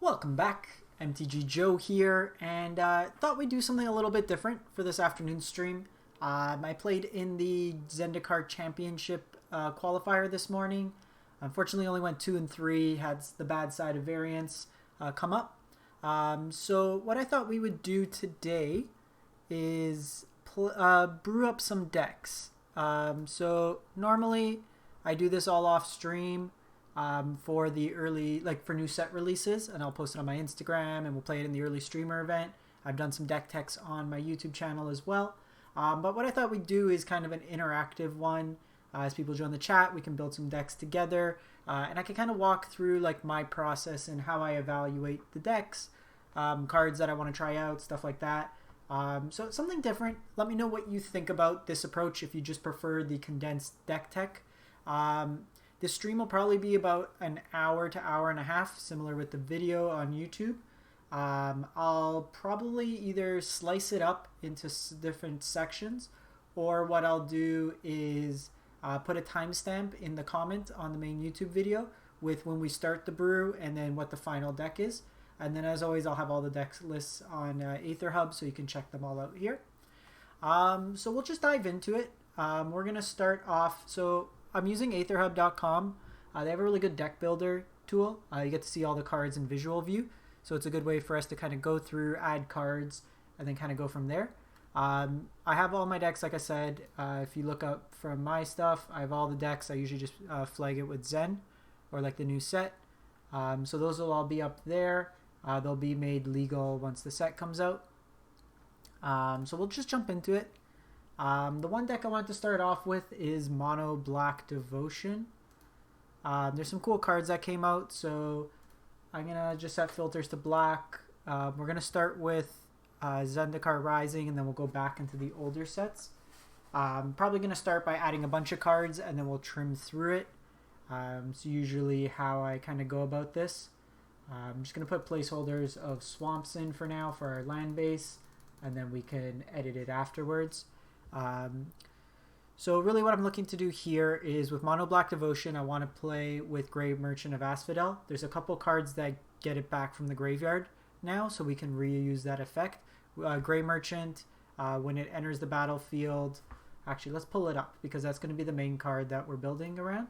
Welcome back, MTG Joe here, and thought we'd do something a little bit different for this afternoon stream. I played in the Zendikar Championship qualifier this morning. Unfortunately, only went 2 and 3, had the bad side of variance come up. So what I thought we would do today is brew up some decks. So normally I do this all off stream. For the early, for new set releases, and I'll post it on my Instagram, and we'll play it in the early streamer event. I've done some deck techs on my YouTube channel as well. But what I thought we'd do is kind of an interactive one. As people join the chat, we can build some decks together, and I can kind of walk through my process and how I evaluate the decks, cards that I want to try out, stuff like that. So it's something different. Let me know what you think about this approach if you just prefer the condensed deck tech. This stream will probably be about an hour to hour and a half, similar with the video on YouTube. I'll probably either slice it up into different sections, or what I'll do is put a timestamp in the comment on the main YouTube video with when we start the brew and then what the final deck is. And then as always, I'll have all the deck lists on Aether Hub, so you can check them all out here. So we'll just dive into it. We're going to start off... So I'm using aetherhub.com. They have a really good deck builder tool. You get to see all the cards in visual view. So it's a good way for us to kind of go through, add cards, and then kind of go from there. I have all my decks, like I said. If you look up from my stuff, I have all the decks. I usually just flag it with Zen or the new set. So those will all be up there. They'll be made legal once the set comes out. So we'll just jump into it. The one deck I want to start off with is Mono Black Devotion. There's some cool cards that came out, so I'm going to just set filters to black. We're going to start with Zendikar Rising, and then we'll go back into the older sets. Probably going to start by adding a bunch of cards, and then we'll trim through it. It's usually how I kind of go about this. I'm just going to put placeholders of swamps in for now for our land base, and then we can edit it afterwards. So really what I'm looking to do here is with Mono Black Devotion, I want to play with Grave Merchant of Asphodel. There's a couple cards that get it back from the graveyard now, so we can reuse that effect. Grave Merchant, when it enters the battlefield, actually let's pull it up because that's going to be the main card that we're building around.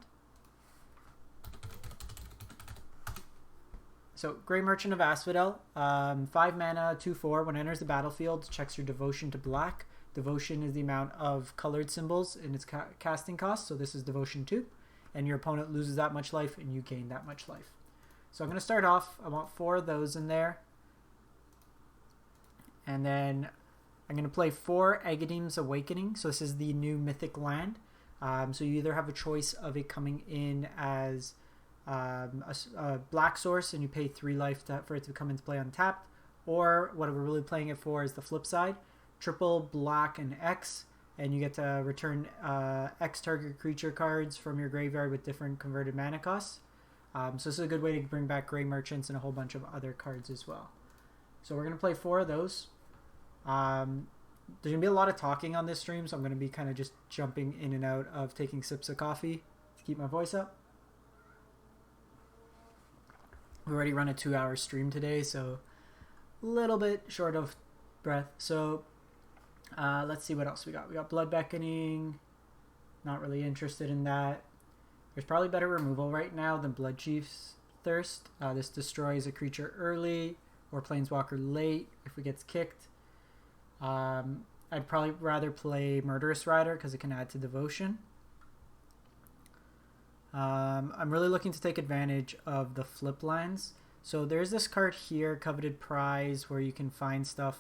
So Grave Merchant of Asphodel, 5 mana, 2/4, when it enters the battlefield, checks your devotion to black. Devotion is the amount of colored symbols in its casting cost, so this is Devotion 2. And your opponent loses that much life, and you gain that much life. So I'm going to start off, I want 4 of those in there. And then I'm going to play 4 Agadeem's Awakening, so this is the new mythic land. So you either have a choice of it coming in as a black source, and you pay 3 life for it to come into play untapped, or what we're really playing it for is the flip side. Triple black and X, and you get to return X target creature cards from your graveyard with different converted mana costs. So this is a good way to bring back Grey Merchants and a whole bunch of other cards as well. So we're going to play 4 of those. There's going to be a lot of talking on this stream, so I'm going to be kind of just jumping in and out of taking sips of coffee to keep my voice up. We already run a 2-hour stream today, so a little bit short of breath. So let's see what else we got. We got Blood Beckoning. Not really interested in that. There's probably better removal right now than Blood Chief's Thirst. This destroys a creature early or Planeswalker late if it gets kicked. I'd probably rather play Murderous Rider because it can add to Devotion. I'm really looking to take advantage of the flip lands. So there's this card here, Coveted Prize, where you can find stuff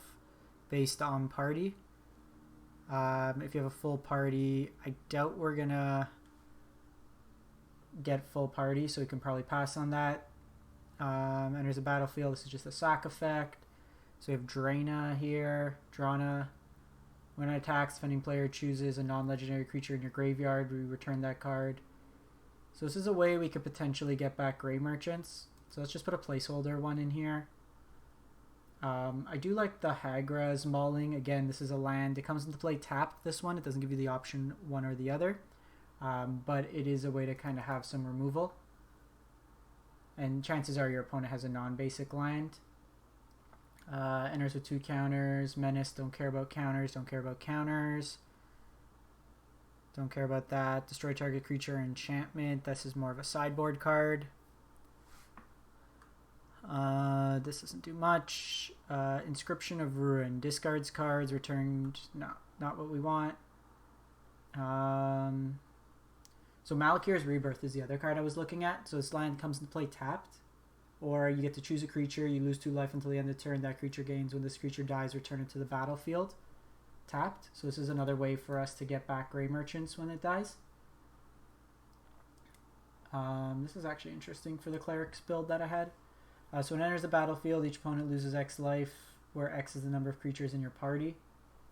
based on party. If you have a full party, I doubt we're gonna get full party, so we can probably pass on that. Enters a battlefield. This is just a sack effect. So we have Drana here. Drana. When it attacks, defending player chooses a non-legendary creature in your graveyard. We return that card. So this is a way we could potentially get back Grey Merchants. So let's just put a placeholder one in here. I do like the Hagra's Mauling. Again, this is a land. It comes into play tapped, this one. It doesn't give you the option one or the other. But it is a way to kind of have some removal. And chances are your opponent has a non-basic land. Enters with 2 counters. Menace, don't care about counters, don't care about counters. Don't care about that. Destroy target creature enchantment. This is more of a sideboard card. This doesn't do much. Inscription of Ruin. Discards cards, returned. Not what we want. So Malakir's Rebirth is the other card I was looking at. So this land comes into play tapped. Or you get to choose a creature, you lose 2 life until the end of the turn. That creature gains. When this creature dies, return it to the battlefield. Tapped. So this is another way for us to get back Grey Merchants when it dies. This is actually interesting for the Cleric's build that I had. So when it enters the battlefield, each opponent loses X life, where X is the number of creatures in your party.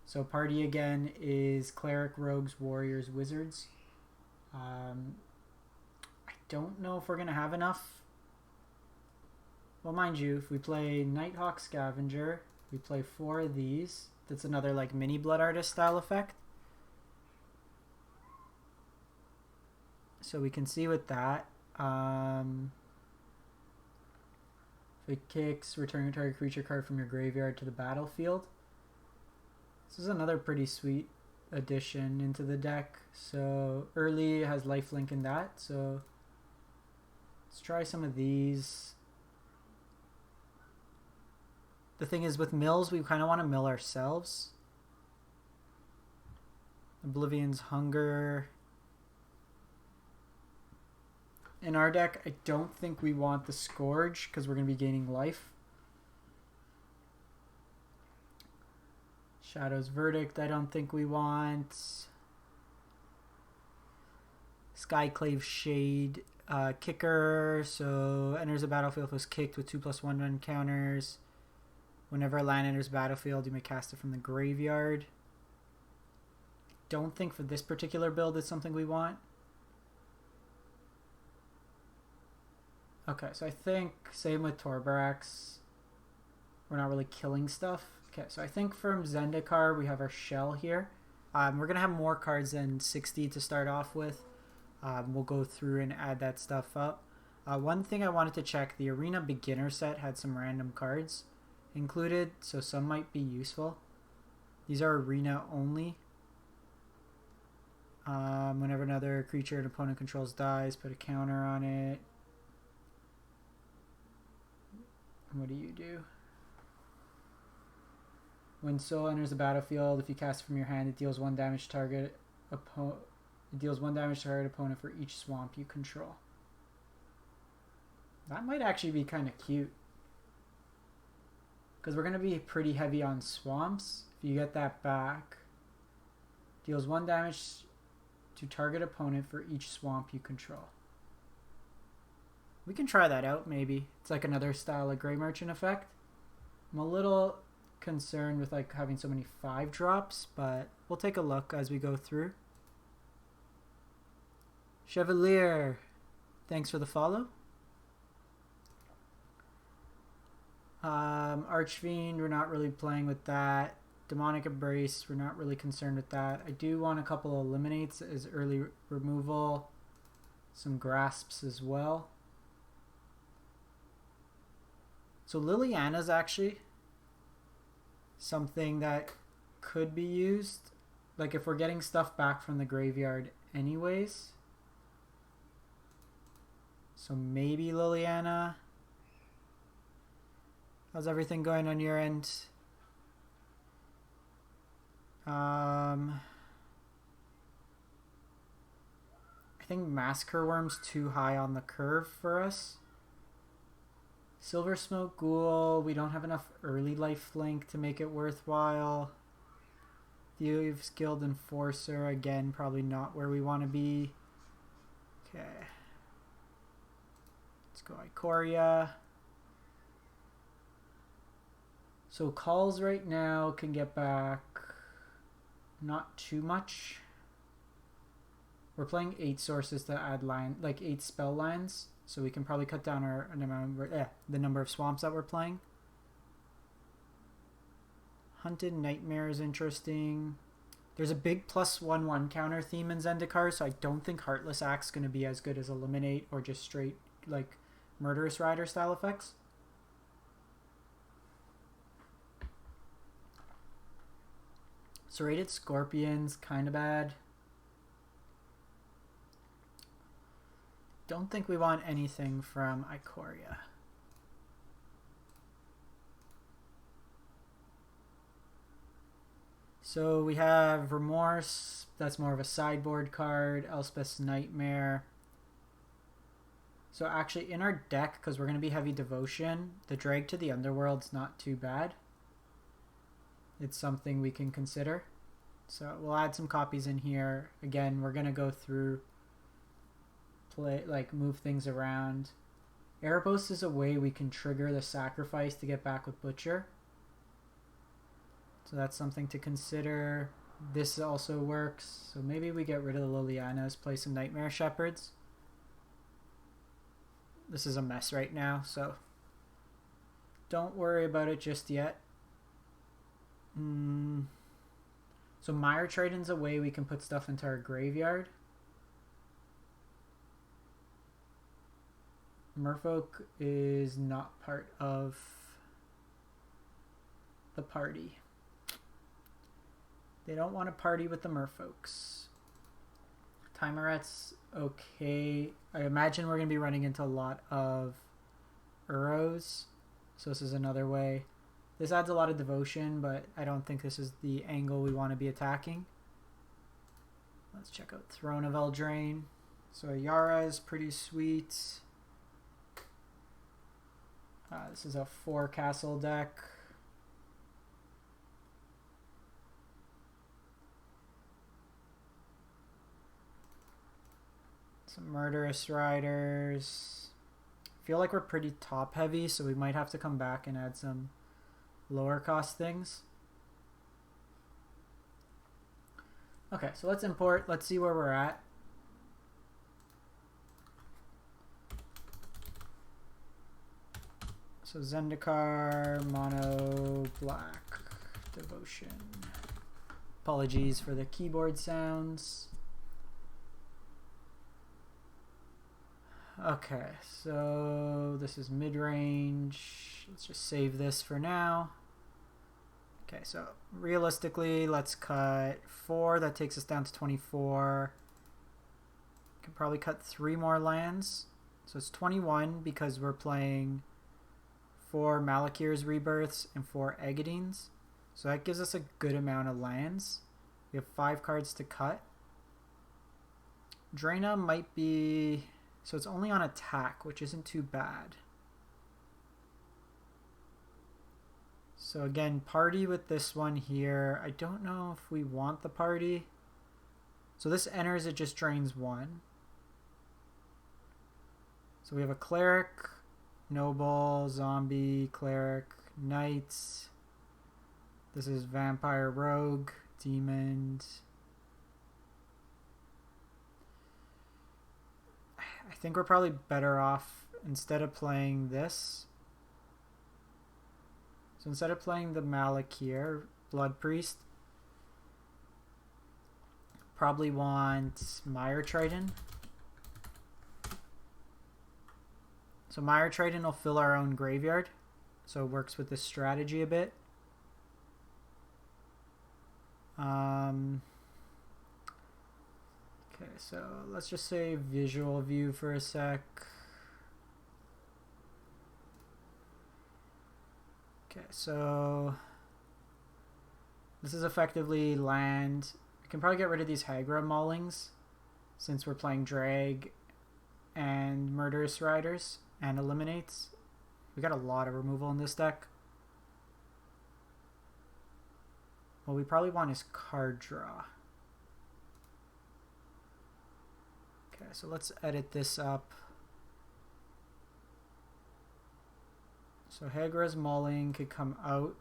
So party again is Cleric, Rogues, Warriors, Wizards. I don't know if we're going to have enough. Well, mind you, if we play Nighthawk Scavenger, we play 4 of these. That's another like mini Blood Artist style effect. So we can see with that. If it kicks, return your target creature card from your graveyard to the battlefield. This is another pretty sweet addition into the deck. So early has lifelink in that. So let's try some of these. The thing is with mills, we kind of want to mill ourselves. Oblivion's Hunger. In our deck, I don't think we want the Scourge because we're going to be gaining life. Shadow's Verdict, I don't think we want. Skyclave Shade, Kicker. So enters the battlefield if it was kicked with 2/+1 counters. Whenever a land enters battlefield, you may cast it from the graveyard. I don't think for this particular build it's something we want. Okay, so I think same with Torbarax. We're not really killing stuff. Okay, so I think from Zendikar we have our shell here. We're going to have more cards than 60 to start off with. We'll go through and add that stuff up. One thing I wanted to check, the Arena Beginner set had some random cards included, so some might be useful. These are arena only. Whenever another creature an opponent controls dies, put a counter on it. What do you do? When Soul enters the battlefield, if you cast it from your hand, it deals 1 damage to target opponent. It deals 1 damage to target opponent for each swamp you control. That might actually be kind of cute. Because we're going to be pretty heavy on swamps. If you get that back, deals 1 damage to target opponent for each swamp you control. We can try that out, maybe. It's like another style of Grey Merchant effect. I'm a little concerned with like having so many 5-drops, but we'll take a look as we go through. Chevalier, thanks for the follow. Archfiend, we're not really playing with that. Demonic Embrace, we're not really concerned with that. I do want a couple of Eliminates as early removal. Some Grasps as well. So Liliana's actually something that could be used. Like if we're getting stuff back from the graveyard anyways. So maybe Liliana. How's everything going on your end? I think Massacre Worm's too high on the curve for us. Silver Smoke Ghoul, we don't have enough early life link to make it worthwhile. Thieves Guild Enforcer, again, probably not where we want to be. Okay. Let's go Ikoria. So calls right now can get back not too much. We're playing 8 sources to add line, like 8 spell lines, so we can probably cut down the number of swamps that we're playing. Hunted Nightmare is interesting. There's a big +1/1 counter theme in Zendikar, so I don't think Heartless Axe is going to be as good as Eliminate or just straight like Murderous Rider style effects. Serrated Scorpions, kind of bad. Don't think we want anything from Ikoria. So we have Remorse, that's more of a sideboard card, Elspeth's Nightmare. So actually in our deck, because we're going to be heavy Devotion, the Drag to the Underworld's not too bad. It's something we can consider. So we'll add some copies in here. Again, we're going to go through, move things around. Erebos is a way we can trigger the sacrifice to get back with Butcher. So that's something to consider. This also works. So maybe we get rid of the Lilianas, play some Nightmare Shepherds. This is a mess right now, so don't worry about it just yet. So Mire Triton's a way we can put stuff into our graveyard. Merfolk is not part of the party. They don't want to party with the Merfolks. Timeret's okay. I imagine we're going to be running into a lot of Uros. So this is another way. This adds a lot of devotion, but I don't think this is the angle we want to be attacking. Let's check out Throne of Eldraine. So Yara is pretty sweet. This is a 4-castle deck. Some Murderous Riders. I feel like we're pretty top heavy, so we might have to come back and add some lower cost things. Okay, so let's import. Let's see where we're at. So Zendikar, mono, black, devotion. Apologies for the keyboard sounds. Okay, so this is mid-range. Let's just save this for now. Okay, so realistically, let's cut 4. That takes us down to 24. Can probably cut 3 more lands. So it's 21 because we're playing 4 Malakir's Rebirths and 4 Agadines. So that gives us a good amount of lands. We have 5 cards to cut. Draina might be... So it's only on attack, which isn't too bad. So again, party with this one here. I don't know if we want the party. So this enters, it just drains 1. So we have a cleric, noble, zombie, cleric, knights. This is vampire, rogue, demon. I think we're probably better off instead of playing this. So instead of playing the Malakir, Blood Priest, probably want Mire Triton. So Mire Triton will fill our own graveyard, so it works with this strategy a bit. Okay, so let's just say visual view for a sec. Okay, so this is effectively land. We can probably get rid of these Hagra Maulings since we're playing Drag and Murderous Riders and Eliminates. We got a lot of removal in this deck. What we probably want is card draw. Okay, so let's edit this up. So Hagra's Mauling could come out.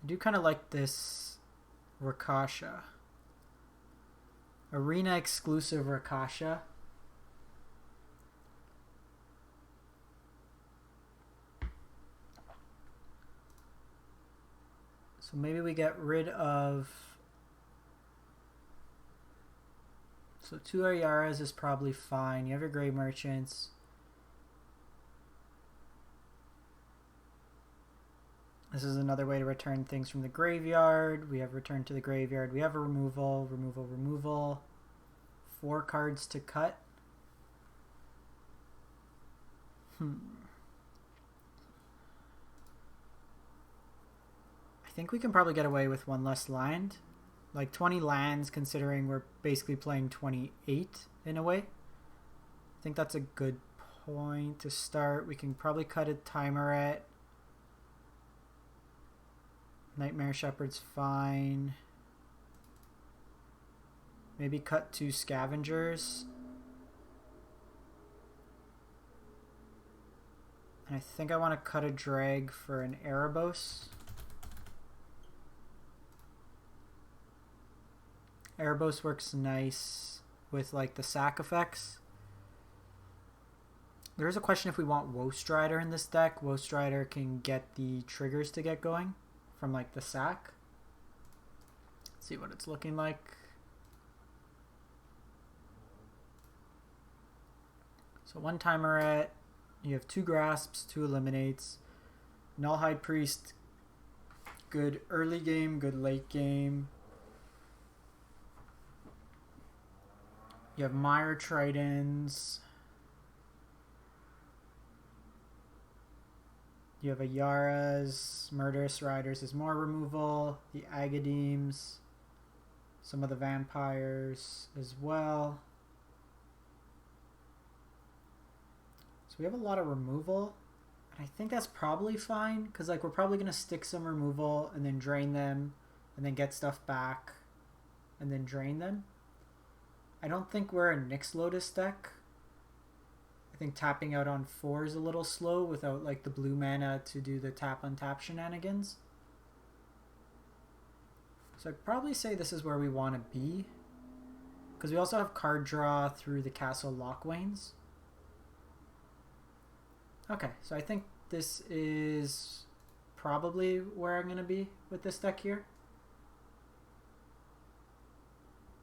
I do kind of like this Rakasha. Arena exclusive Rakasha. So maybe we get rid of So 2 Ayaras is probably fine. You have your Grey Merchants. This is another way to return things from the graveyard. We have return to the graveyard. We have a removal, removal, removal. 4 cards to cut. I think we can probably get away with 1 less land. Like 20 lands, considering we're basically playing 28 in a way. I think that's a good point to start. We can probably cut a timer at. Nightmare Shepherd's fine. Maybe cut 2 Scavengers. And I think I want to cut a drag for an Erebos. Erebos works nice with like the sack effects. There is a question if we want Woe Strider in this deck. Woe Strider can get the triggers to get going from like the sack. Let's see what it's looking like. So 1 timer at, you have 2 grasps, 2 eliminates. Nullhide Priest, good early game, good late game. You have Mire Tritons. You have Ayaras, Murderous Riders is more removal, the Agadeems, some of the vampires as well. So we have a lot of removal, and I think that's probably fine, because like we're probably going to stick some removal and then drain them, and then get stuff back, and then drain them. I don't think we're a Nyx Lotus deck. I think tapping out on 4 is a little slow without like the blue mana to do the tap on tap shenanigans. So I'd probably say this is where we want to be, because we also have card draw through the Castle Lockwains. Okay, so I think this is probably where I'm going to be with this deck here.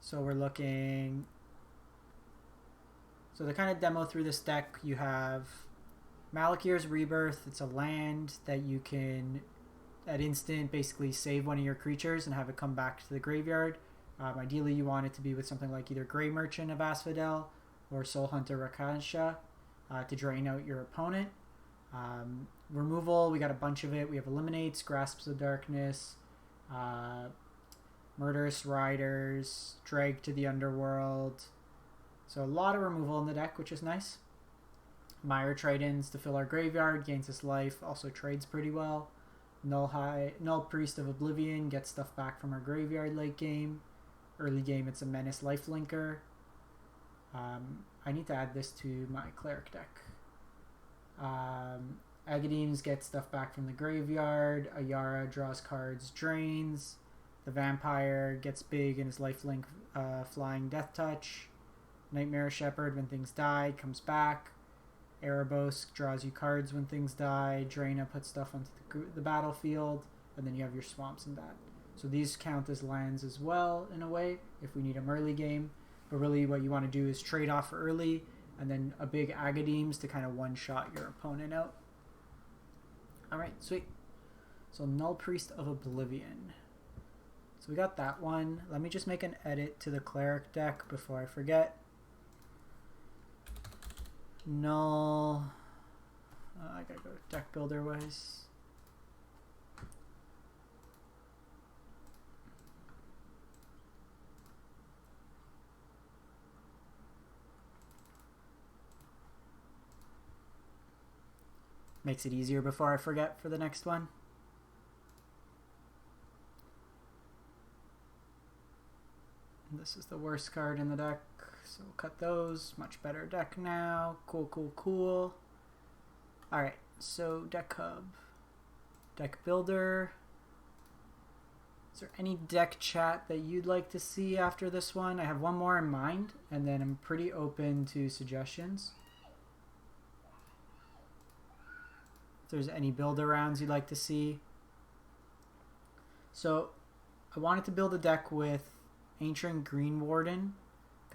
So we're looking... So to kind of demo through this deck, you have Malakir's Rebirth. It's a land that you can, at instant, basically save one of your creatures and have it come back to the graveyard. Ideally, you want it to be with something like either Grey Merchant of Asphodel or Soul Hunter Rakasha to drain out your opponent. Removal, we got a bunch of it. We have Eliminates, Grasps of Darkness, Murderous Riders, Drag to the Underworld. So a lot of removal in the deck, which is nice. Mire Tritons to fill our graveyard, gains us life, also trades pretty well. Null Priest of Oblivion, gets stuff back from our graveyard late game. Early game, it's a Menace Lifelinker. I need to add this to my Cleric deck. Agadeems get stuff back from the graveyard. Ayara draws cards, drains. The Vampire gets big and is lifelink flying Deathtouch. Nightmare Shepherd, when things die, comes back. Erebos draws you cards when things die. Draina puts stuff onto the battlefield. And then you have your swamps and that. So these count as lands as well, in a way, if we need them early game. But really what you want to do is trade off early, and then a big Agadeems to kind of one-shot your opponent out. Alright, sweet. So Null Priest of Oblivion. So we got that one. Let me just make an edit to the Cleric deck before I forget. Null. I gotta go deck builder wise. Makes it easier before I forget for the next one. And this is the worst card in the deck, so we'll cut those. Much better deck now. Cool, cool, cool. Alright, so deck hub. Deck builder. Is there any deck chat that you'd like to see after this one? I have one more in mind, and then I'm pretty open to suggestions. If there's any build arounds you'd like to see. So I wanted to build a deck with Ancient Green Warden,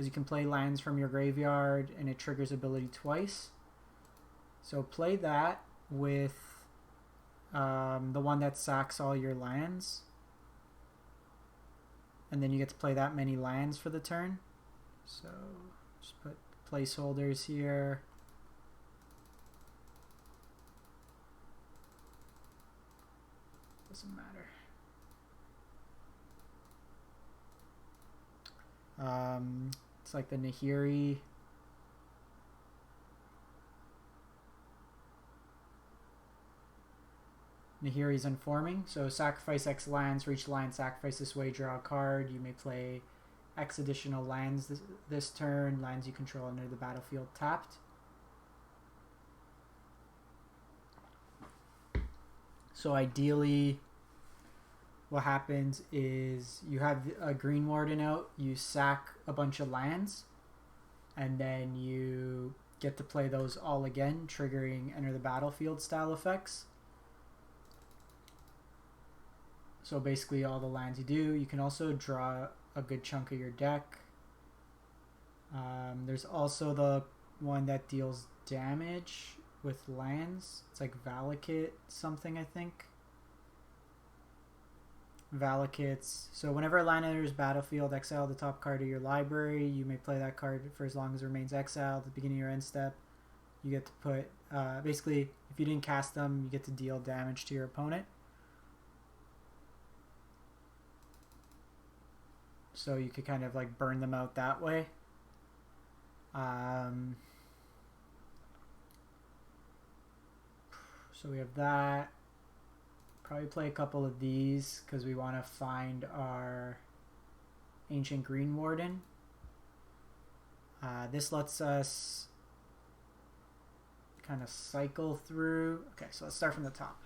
because you can play lands from your graveyard and it triggers ability twice. So play that with the one that sacks all your lands. And then you get to play that many lands for the turn. So just put placeholders here. Doesn't matter. It's like the Nahiri. Nahiri's Informing. So sacrifice X lands, for each land sacrifice this way, draw a card. You may play X additional lands this turn. Lands you control enter the battlefield tapped. So ideally, what happens is you have a Green Warden out, you sack a bunch of lands, and then you get to play those all again, triggering enter the battlefield style effects. So basically all the lands you do. You can also draw a good chunk of your deck. There's also the one that deals damage with lands. It's like Valakut something, I think. Valakut's. So whenever a land enters battlefield, exile the top card of your library. You may play that card for as long as it remains exiled at the beginning of your end step. You get to put, basically, if you didn't cast them, you get to deal damage to your opponent. So you could kind of like burn them out that way. So we have that. Probably play a couple of these because we want to find our Ancient Green Warden. This lets us kind of cycle through. Okay, so let's start from the top.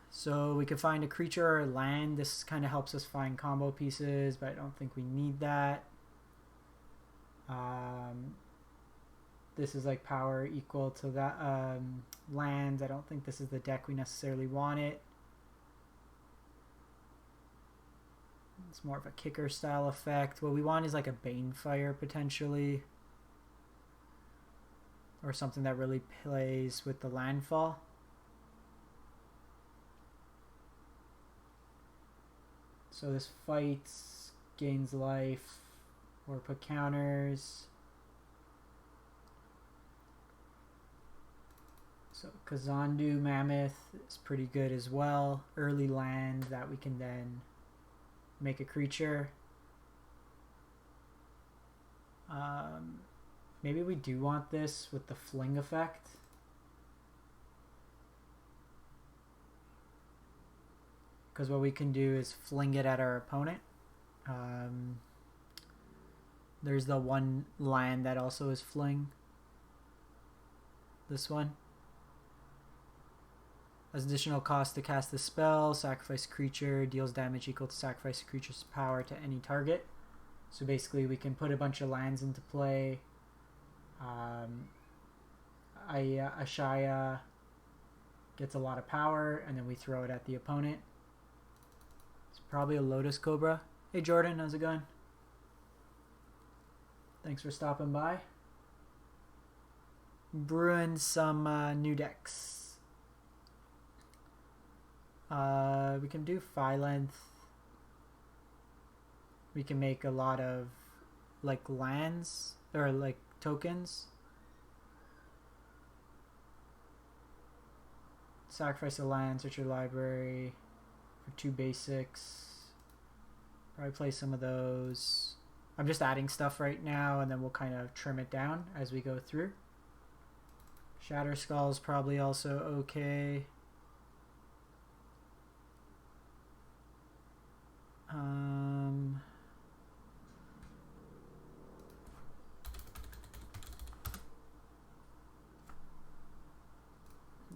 So we could find a creature or land. This kind of helps us find combo pieces, but I don't think we need that. This is like power equal to that land. I don't think this is the deck we necessarily want it. It's more of a kicker style effect. What we want is like a Banefire potentially, or something that really plays with the landfall. So this fights, gains life, or put counters. So Kazandu Mammoth is pretty good as well. Early land that we can then make a creature. Maybe we do want this with the fling effect. Because what we can do is fling it at our opponent. There's the one land that also is fling. This one. As additional cost to cast the spell, sacrifice a creature, deals damage equal to sacrifice a creature's power to any target. So basically we can put a bunch of lands into play. Ashaya gets a lot of power, and then we throw it at the opponent. It's probably a Lotus Cobra. Hey Jordan, how's it going? Thanks for stopping by. Brewing some new decks. We can do Phi Length. We can make a lot of like lands or like tokens. Sacrifice a land, search your library for 2 basics. Probably play some of those. I'm just adding stuff right now, and then we'll kind of trim it down as we go through. Shatter Skull is probably also okay. Now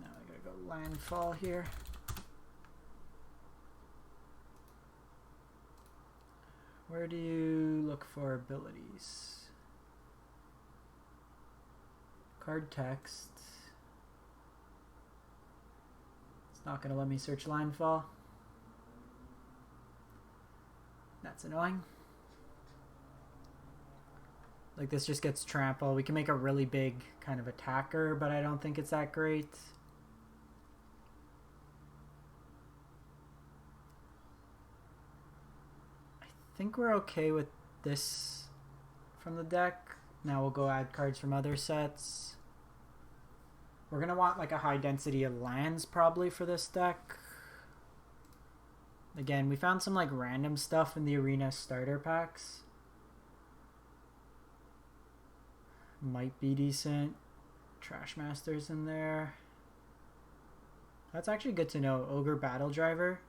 I gotta go Landfall here. Where do you look for abilities? Card text. It's not gonna let me search Landfall. That's annoying. Like, this just gets trample. We can make a really big kind of attacker, but I don't think it's that great. I think we're okay with this from the deck. Now we'll go add cards from other sets. We're going to want like a high density of lands probably for this deck. Again, we found some like random stuff in the arena starter packs. Might be decent. Trash Masters in there. That's actually good to know. Ogre Battle Driver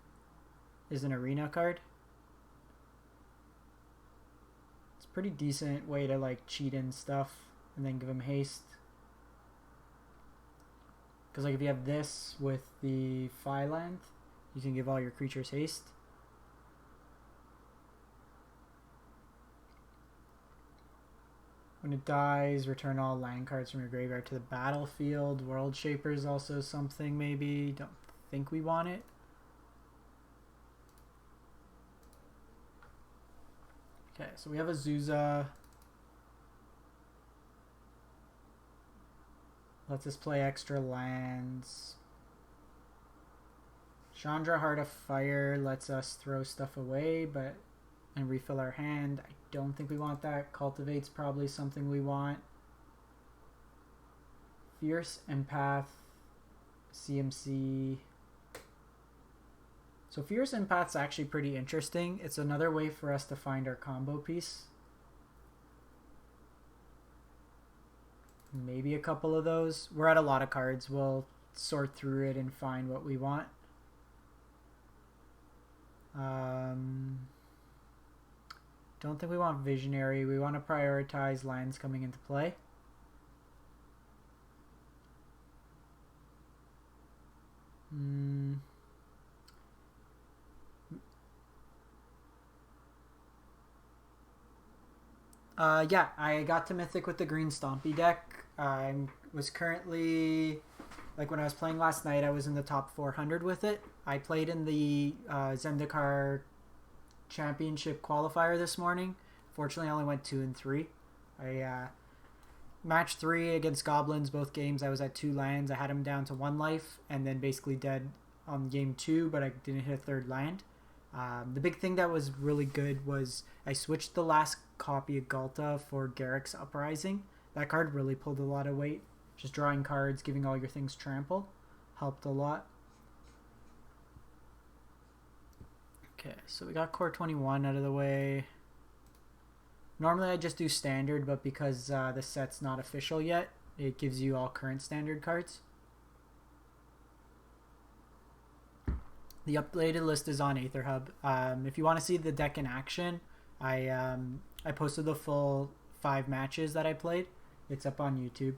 is an arena card. It's a pretty decent way to like cheat in stuff and then give him haste. Because like if you have this with the Phyland, you can give all your creatures haste. When it dies, return all land cards from your graveyard to the battlefield. World Shaper is also something maybe. Don't think we want it. Okay, so we have a Azusa. Lets us play extra lands. Chandra Heart of Fire lets us throw stuff away and refill our hand. I don't think we want that. Cultivate's probably something we want. Fierce Empath. CMC. So Fierce Empath's actually pretty interesting. It's another way for us to find our combo piece. Maybe a couple of those. We're at a lot of cards. We'll sort through it and find what we want. Don't think we want Visionary. We want to prioritize lands coming into play. Yeah, I got to Mythic with the Green Stompy deck. I was currently, like when I was playing last night, I was in the top 400 with it. I played in the Zendikar Championship qualifier this morning. Fortunately, I only went 2 and 3. I match 3 against Goblins, both games. I was at 2 lands. I had him down to 1 life and then basically dead on game 2, but I didn't hit a 3rd land. The big thing that was really good was I switched the last copy of Galta for Garrick's Uprising. That card really pulled a lot of weight. Just drawing cards, giving all your things trample, helped a lot. Okay, so we got Core 21 out of the way. Normally I just do standard, but because the set's not official yet, it gives you all current standard cards. The updated list is on AetherHub. If you want to see the deck in action, I posted the full 5 matches that I played. It's up on YouTube.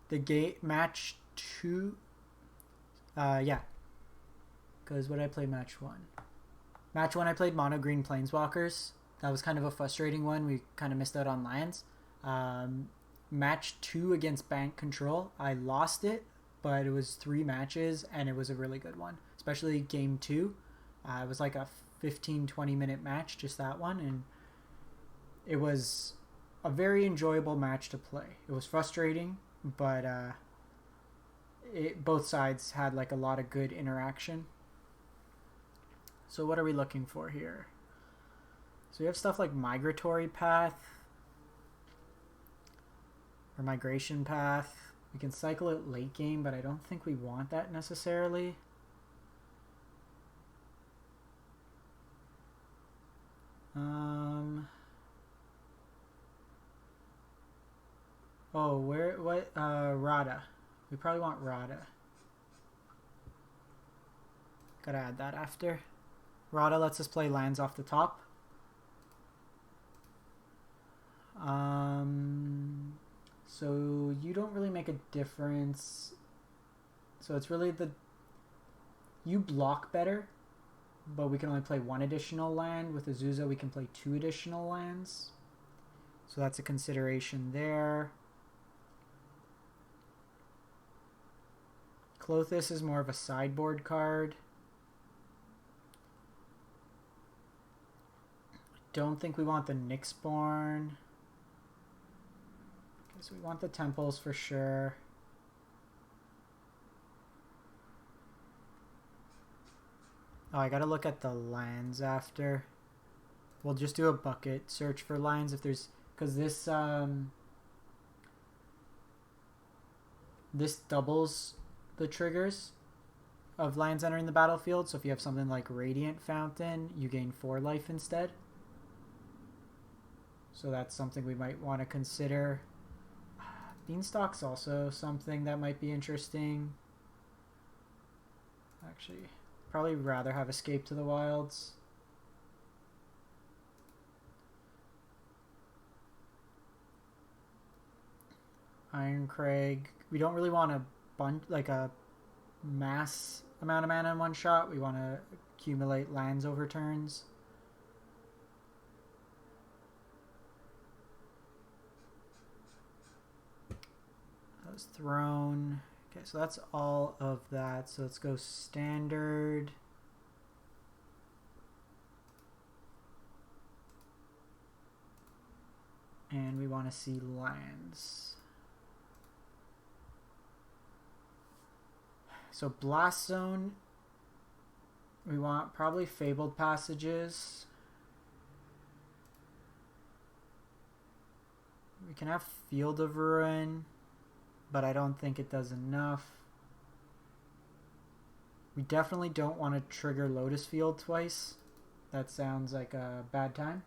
The match 2, yeah. Because what did I play match 1? Match 1 I played Mono Green Planeswalkers. That was kind of a frustrating one. We kind of missed out on lands. Match 2 against Bank Control, I lost it, but it was 3 matches and it was a really good one. Especially game 2. It was like a 15-20 minute match, just that one, and it was a very enjoyable match to play. It was frustrating, but both sides had like a lot of good interaction. So what are we looking for here? So we have stuff like Migratory Path or Migration Path. We can cycle it late game, but I don't think we want that necessarily. Oh, Rada. We probably want Rada. Gotta add that after. Rada lets us play lands off the top. So you don't really make a difference. So it's really you block better, but we can only play 1 additional land. With Azusa, we can play 2 additional lands. So that's a consideration there. Klothys is more of a sideboard card. don't think we want the Nyxborn. Okay, so we want the temples for sure. Oh, I gotta look at the lands after. We'll just do a bucket search for lands if there's, because this this doubles the triggers of lands entering the battlefield. So if you have something like Radiant Fountain, you gain 4 life instead. So that's something we might want to consider. Beanstalk's also something that might be interesting. Actually, probably rather have Escape to the Wilds. Ironcrag. We don't really want a bunch, like a mass amount of mana in one shot. We want to accumulate lands over turns. That was Throne. Okay, so that's all of that. So let's go standard. And we want to see lands. So Blast Zone, we want probably Fabled Passages. We can have Field of Ruin, but I don't think it does enough. We definitely don't want to trigger Lotus Field twice. That sounds like a bad time.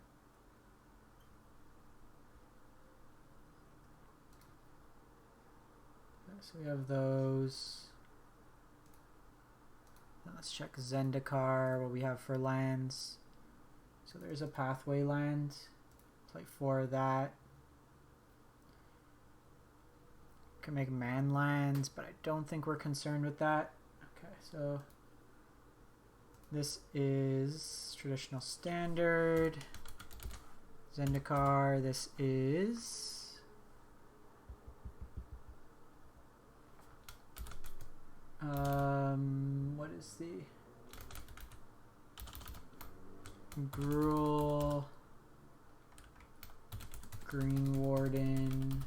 Okay, so we have those. Let's check Zendikar, what we have for lands. So there's a pathway land. Play 4 of that. Can make man lands, but I don't think we're concerned with that. Okay, so this is traditional standard. Zendikar, this is what is the Gruul Green Warden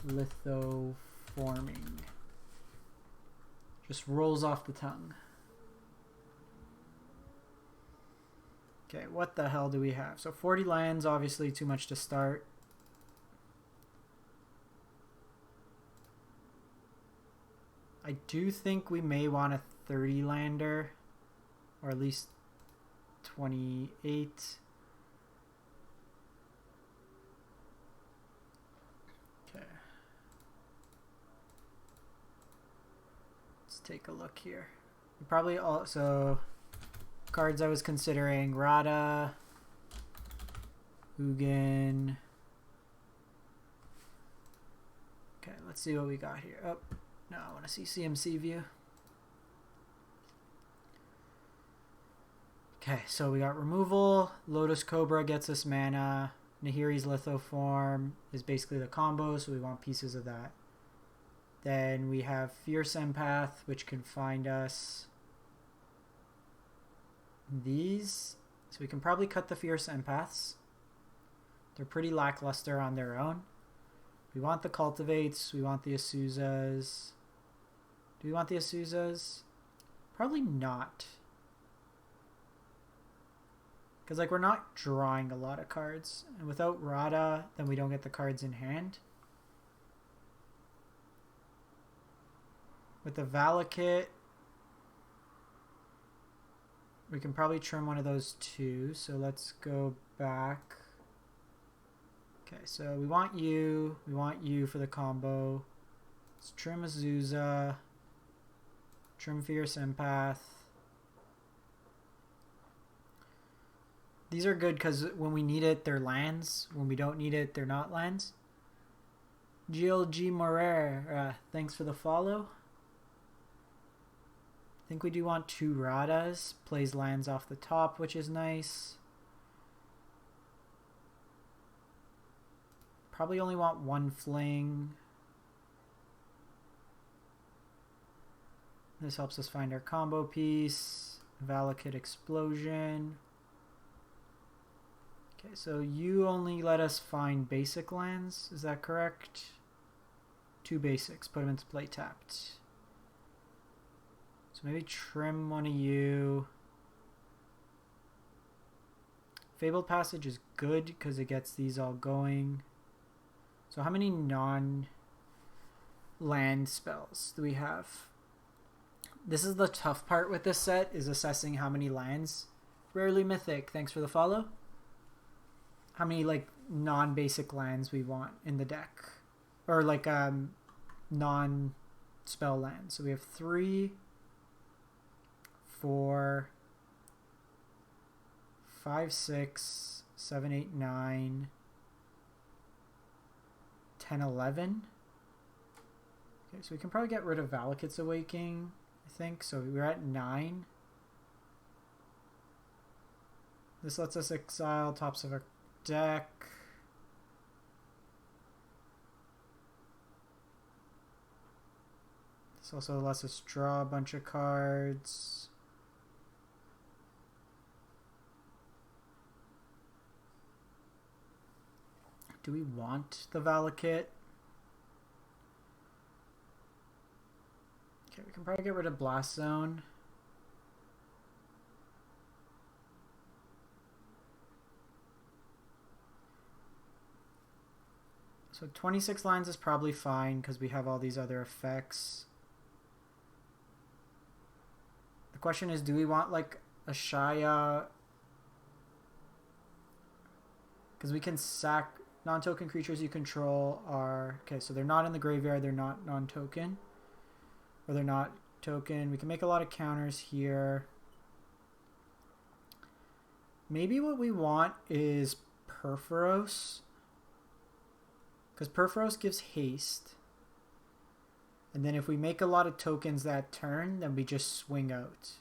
Lithoforming. Just rolls off the tongue. Okay, what the hell do we have? So 40 lands, obviously too much to start. I do think we may want a 30 lander, or at least 28. Okay. Let's take a look here. We probably also, cards I was considering, Rada, Ugin. Okay, let's see what we got here. Oh. No, I want to see CMC view. Okay, so we got removal. Lotus Cobra gets us mana. Nahiri's Lithoform is basically the combo, so we want pieces of that. Then we have Fierce Empath, which can find us these. So we can probably cut the Fierce Empaths. They're pretty lackluster on their own. We want the Cultivates. We want the Asuzas. Do we want the Asuzas? Probably not. Because like we're not drawing a lot of cards. And without Rada, then we don't get the cards in hand. With the Valakut, we can probably trim one of those two. So let's go back. Okay, so we want you for the combo. Let's trim Azusa. Trim Fierce Empath. These are good because when we need it, they're lands. When we don't need it, they're not lands. GLG Morer, thanks for the follow. I think we do want 2 Radas. Plays lands off the top, which is nice. Probably only want 1 Fling. This helps us find our combo piece. Valakut Explosion. Okay, so you only let us find basic lands, is that correct? 2 basics, put them into play tapped. So maybe trim one of you. Fabled Passage is good because it gets these all going. So how many non-land spells do we have? This is the tough part with this set, is assessing how many lands. Rarely Mythic, thanks for the follow. How many like non-basic lands we want in the deck. Or like non-spell lands. So we have 3, 4, 5, 6, 7, 8, 9, 10, 11. Okay, so we can probably get rid of Valakut's Awakening, I think. So we're at 9. This lets us exile tops of our deck. This also lets us draw a bunch of cards. Do we want the Valakut? Okay, we can probably get rid of Blast Zone. So 26 lines is probably fine because we have all these other effects. The question is, do we want like a Shaya? Because we can sack non-token creatures you control are... Okay, so they're not in the graveyard, they're not non-token. Or they're not token. We can make a lot of counters here. Maybe what we want is Perforos. Because Perforos gives haste. And then if we make a lot of tokens that turn, then we just swing out.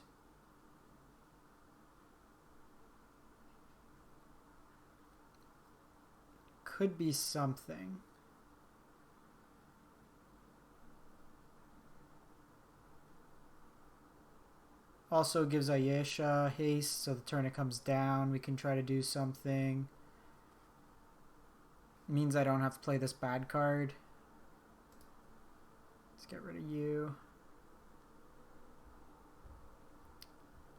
Could be something. Also gives Ayesha haste, so the turn it comes down, we can try to do something. Means I don't have to play this bad card. Let's get rid of you.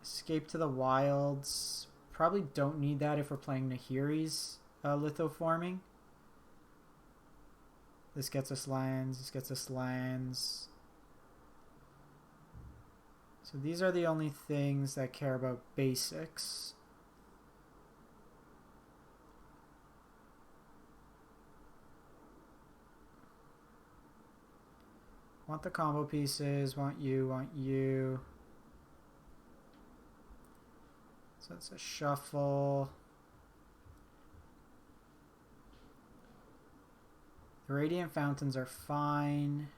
Escape to the Wilds. Probably don't need that if we're playing Nahiri's lithoforming. This gets us lands, this gets us lands. So these are the only things that care about basics. Want the combo pieces, want you, want you. So it's a shuffle. The Radiant Fountains are fine.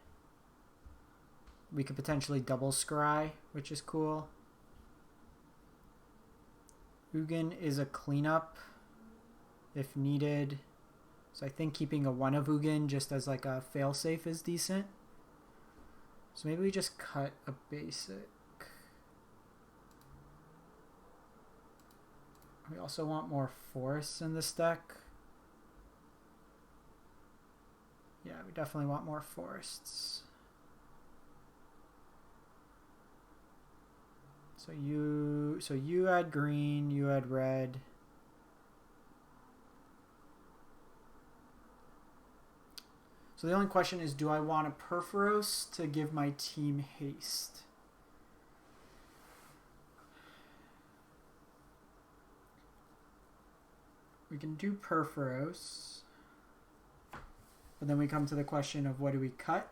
We could potentially double scry, which is cool. Ugin is a cleanup if needed. So I think keeping a 1 of Ugin just as like a failsafe is decent. So maybe we just cut a basic. We also want more forests in this deck. Yeah, we definitely want more forests. So you add green, you add red. So the only question is, do I want a Perforos to give my team haste? We can do Perforos. But then we come to the question of what do we cut?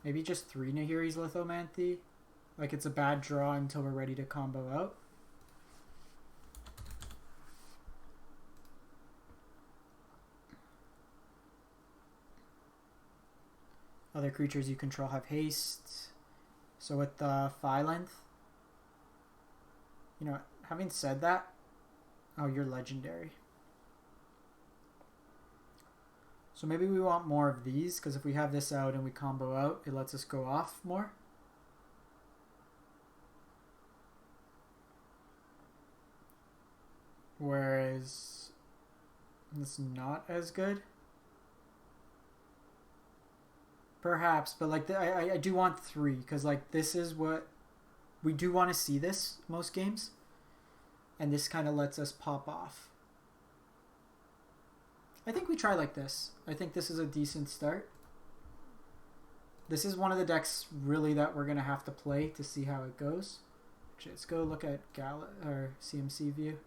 Maybe just 3 Nahiri's Lithomancy. Like it's a bad draw until we're ready to combo out. Other creatures you control have haste. So with the Phi length, you know, having said that, oh, you're legendary. So maybe we want more of these, because if we have this out and we combo out, it lets us go off more. Whereas it's not as good. Perhaps, but like I do want 3 because like this is what we do want to see this most games, and this kind of lets us pop off. I think we try like this. I think this is a decent start. This is one of the decks really that we're gonna have to play to see how it goes. Actually, let's go look at CMC view.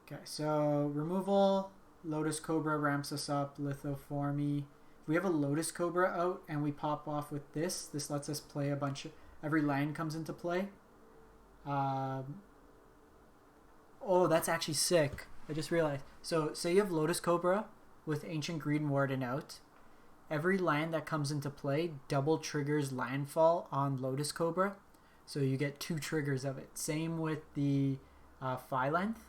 Okay, so removal, Lotus Cobra ramps us up, Lithoformy. If we have a Lotus Cobra out and we pop off with this lets us play a bunch of... Every land comes into play. Oh, that's actually sick. I just realized. So, say you have Lotus Cobra with Ancient Green Warden out. Every land that comes into play double triggers Landfall on Lotus Cobra. So you get 2 triggers of it. Same with the Phi Length.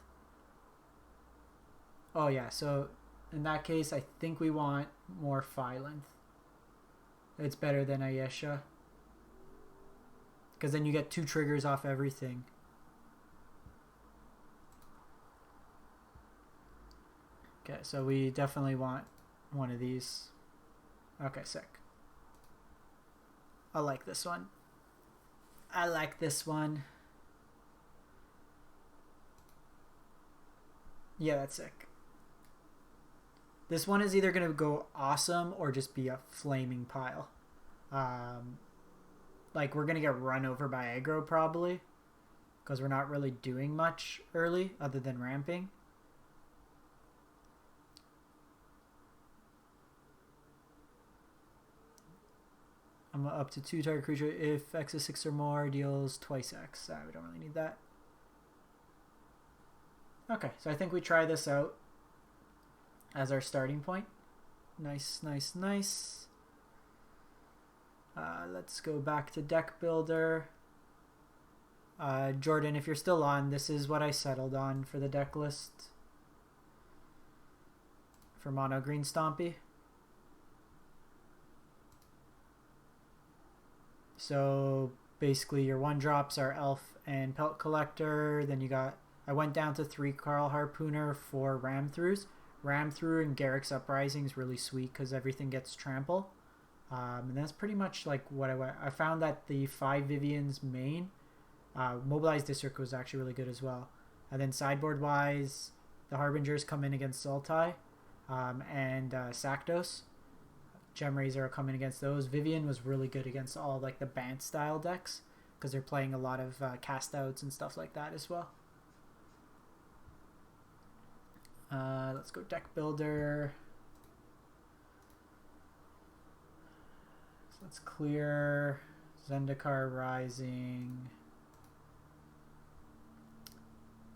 Oh yeah, so in that case, I think we want more Phi Length. It's better than Ayesha. Because then you get 2 triggers off everything. Okay, so we definitely want one of these. Okay, sick. I like this one. I like this one. Yeah, that's sick. This one is either going to go awesome or just be a flaming pile. Like, we're going to get run over by aggro probably. Because we're not really doing much early other than ramping. I'm up to 2 target creature. If X is 6 or more, deals twice X. We don't really need that. Okay, so I think we try this out as our starting point. Nice, nice, nice. Let's go back to deck builder. Jordan, if you're still on, this is what I settled on for the deck list for mono green Stompy. So basically your 1-drops are Elf and Pelt Collector. Then you got, I went down to 3 Carl Harpooner for Ram Throughs. Ram Through and Garrick's Uprising is really sweet because everything gets trample. And that's pretty much like what I found that the 5 Vivian's main, Mobilized District was actually really good as well. And then sideboard wise, the Harbingers come in against Sultai and Rakdos. Gemrazer are coming against those. Vivian was really good against all like the Bant style decks because they're playing a lot of cast outs and stuff like that as well. Let's go deck builder. So let's clear Zendikar Rising.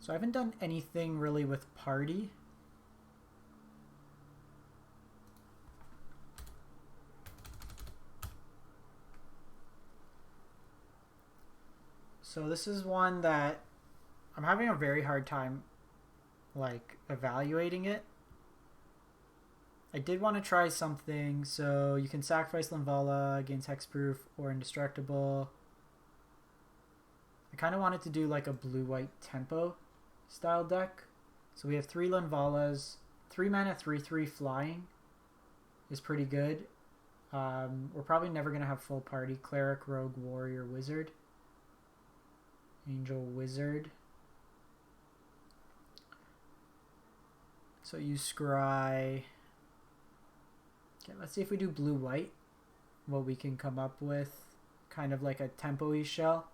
So I haven't done anything really with Party. So this is one that I'm having a very hard time like evaluating it. I did want to try something, so you can sacrifice Linvala, gains hexproof or indestructible. I kind of wanted to do like a blue-white tempo style deck. So we have 3 Linvalas, 3 mana, 3/3 flying is pretty good. We're probably never going to have full party. Cleric, Rogue, Warrior, Wizard. Angel, Wizard. So you scry. Okay, let's see if we do blue-white, what we can come up with. Kind of like a tempo-y shell.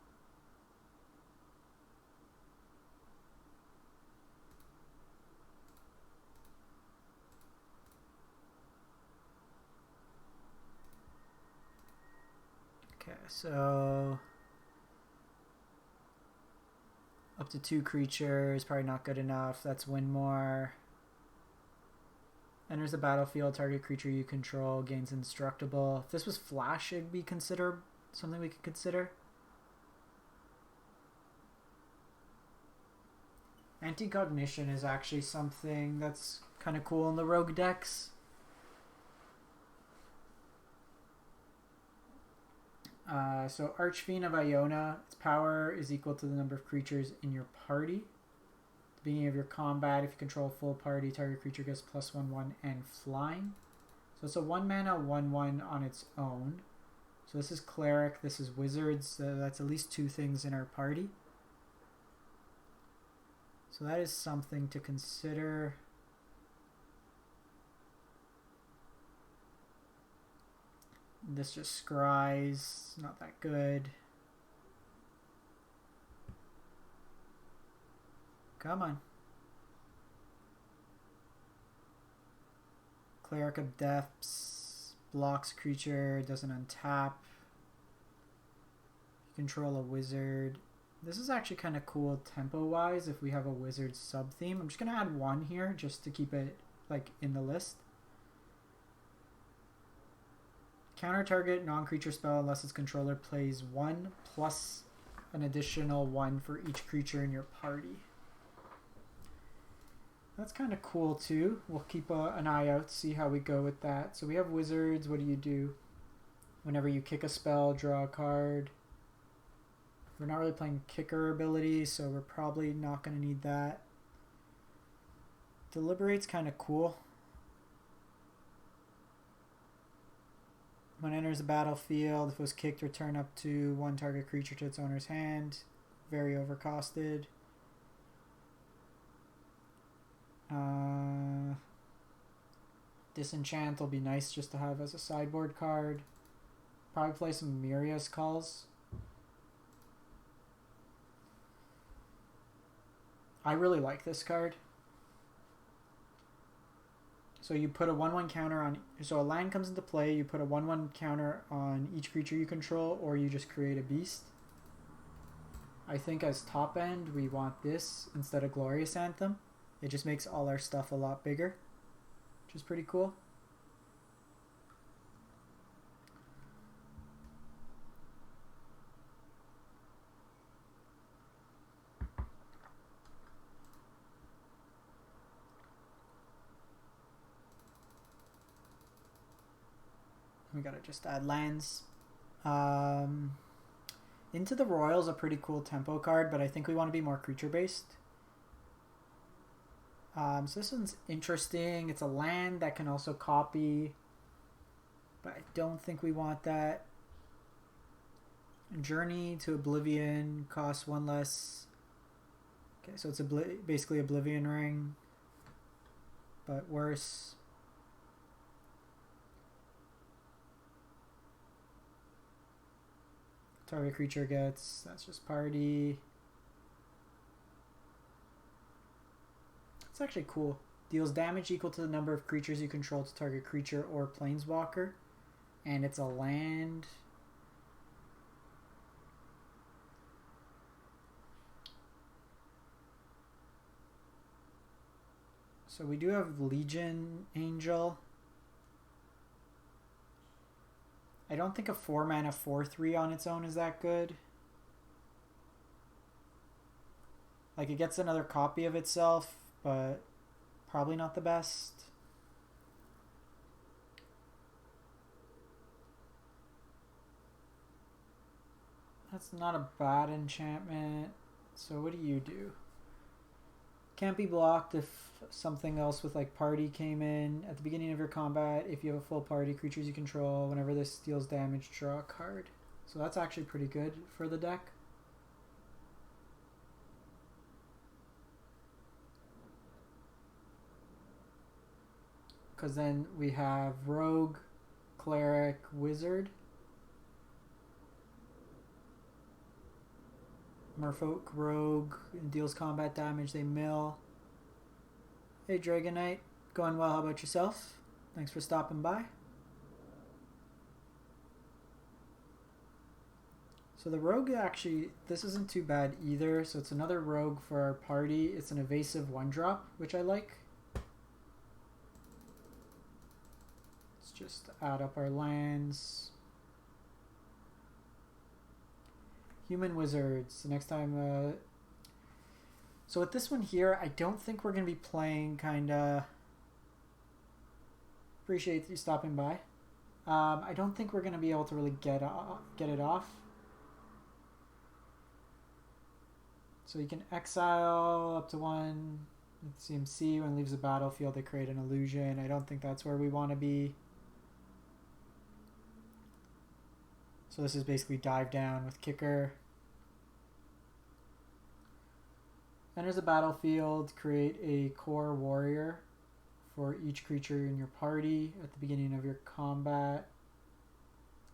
Okay, so up to 2 creatures, probably not good enough. That's win more. Enters the battlefield, target creature you control gains indestructible. If this was Flash, it'd be considered something we could consider. Anti-cognition is actually something that's kind of cool in the rogue decks. So Archfiend of Iona, its power is equal to the number of creatures in your party. Beginning of your combat, if you control full party, target creature gets +1/1 and flying. So it's a 1 mana 1/1 on its own. So this is Cleric, this is Wizards, so that's at least 2 things in our party. So that is something to consider. This just scries, not that good. Come on. Cleric of Depths, blocks creature, doesn't untap. You control a wizard. This is actually kind of cool tempo-wise if we have a wizard sub-theme. I'm just going to add 1 here just to keep it like in the list. Counter target non-creature spell unless its controller plays 1 plus an additional 1 for each creature in your party. That's kind of cool too. We'll keep an eye out, see how we go with that. So we have Wizards. What do? Whenever you kick a spell, draw a card. We're not really playing kicker ability, so we're probably not going to need that. Deliberate's kind of cool. When it enters the battlefield, if it was kicked, return up to 1 target creature to its owner's hand. Very overcosted. Disenchant will be nice just to have as a sideboard card. Probably play some Miria's Calls. I really like this card. So you put a 1/1 counter on, so a land comes into play, you put a 1/1 counter on each creature you control, or you just create a beast. I think as top end we want this instead of Glorious Anthem. It just makes all our stuff a lot bigger, which is pretty cool. We gotta just add lands. Into the Royal is a pretty cool tempo card, but I think we want to be more creature based. So this one's interesting. It's a land that can also copy, but I don't think we want that. Journey to Oblivion costs 1 less. Okay, so it's basically Oblivion Ring, but worse. Target creature gets, that's just party. It's actually cool. Deals damage equal to the number of creatures you control to target creature or planeswalker. And it's a land. So we do have Legion Angel. I don't think a 4 mana 4/3 on its own is that good. Like, it gets another copy of itself, but probably not the best. That's not a bad enchantment. So what do? Can't be blocked if something else with like party came in. At the beginning of your combat, if you have a full party, creatures you control, whenever this deals damage, draw a card. So that's actually pretty good for the deck. Because then we have Rogue, Cleric, Wizard. Merfolk Rogue deals combat damage, they mill. Hey Dragon Knight, going well, how about yourself? Thanks for stopping by. So the Rogue actually, this isn't too bad either, so it's another Rogue for our party. It's an evasive 1-drop, which I like. Let's just add up our lands. Human Wizards, the next time, so with this one here, I don't think we're going to be playing kinda, appreciate you stopping by. I don't think we're going to be able to really get it off. So you can exile up to one with CMC. When it leaves the battlefield, they create an illusion. I don't think that's where we want to be. So this is basically dive down with kicker. Enters the battlefield, create a core warrior for each creature in your party at the beginning of your combat.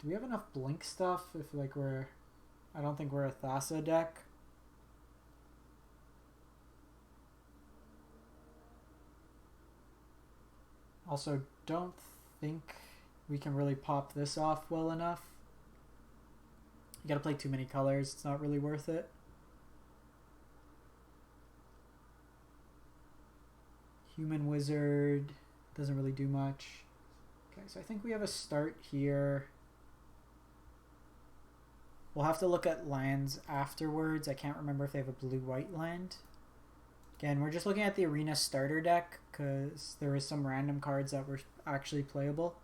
Do we have enough blink stuff if like we're... I don't think we're a Thassa deck. Also, don't think we can really pop this off well enough. You gotta play too many colors. It's not really worth it. Human Wizard doesn't really do much. Okay, so I think we have a start here. We'll have to look at lands afterwards. I can't remember if they have a blue-white land. Again, we're just looking at the Arena starter deck because there was some random cards that were actually playable.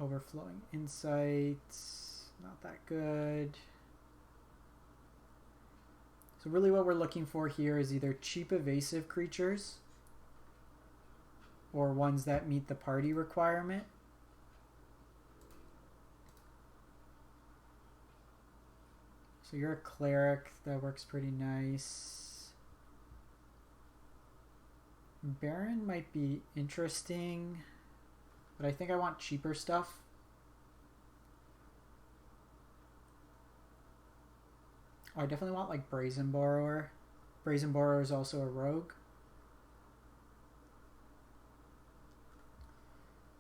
Overflowing Insights, not that good. So really what we're looking for here is either cheap evasive creatures or ones that meet the party requirement. So you're a cleric, that works pretty nice. Baron might be interesting, but I think I want cheaper stuff. Oh, I definitely want like Brazen Borrower. Brazen Borrower is also a rogue.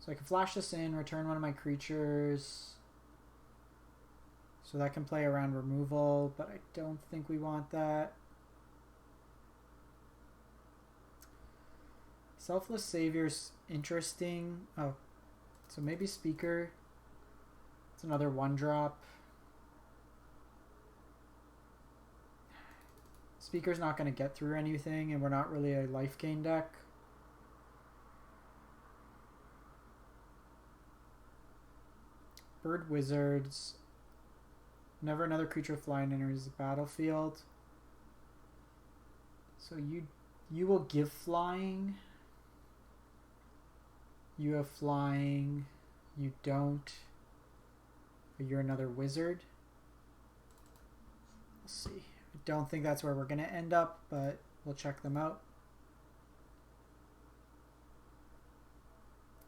So I can flash this in, return one of my creatures. So that can play around removal, but I don't think we want that. Selfless Savior's interesting. Oh, so maybe Speaker. It's another 1-drop. Speaker's not going to get through anything, and we're not really a life gain deck. Bird Wizards. Whenever another creature flying enters the battlefield. So you will give flying. You have flying. You don't. But you're another wizard. Let's see. I don't think that's where we're going to end up, but we'll check them out.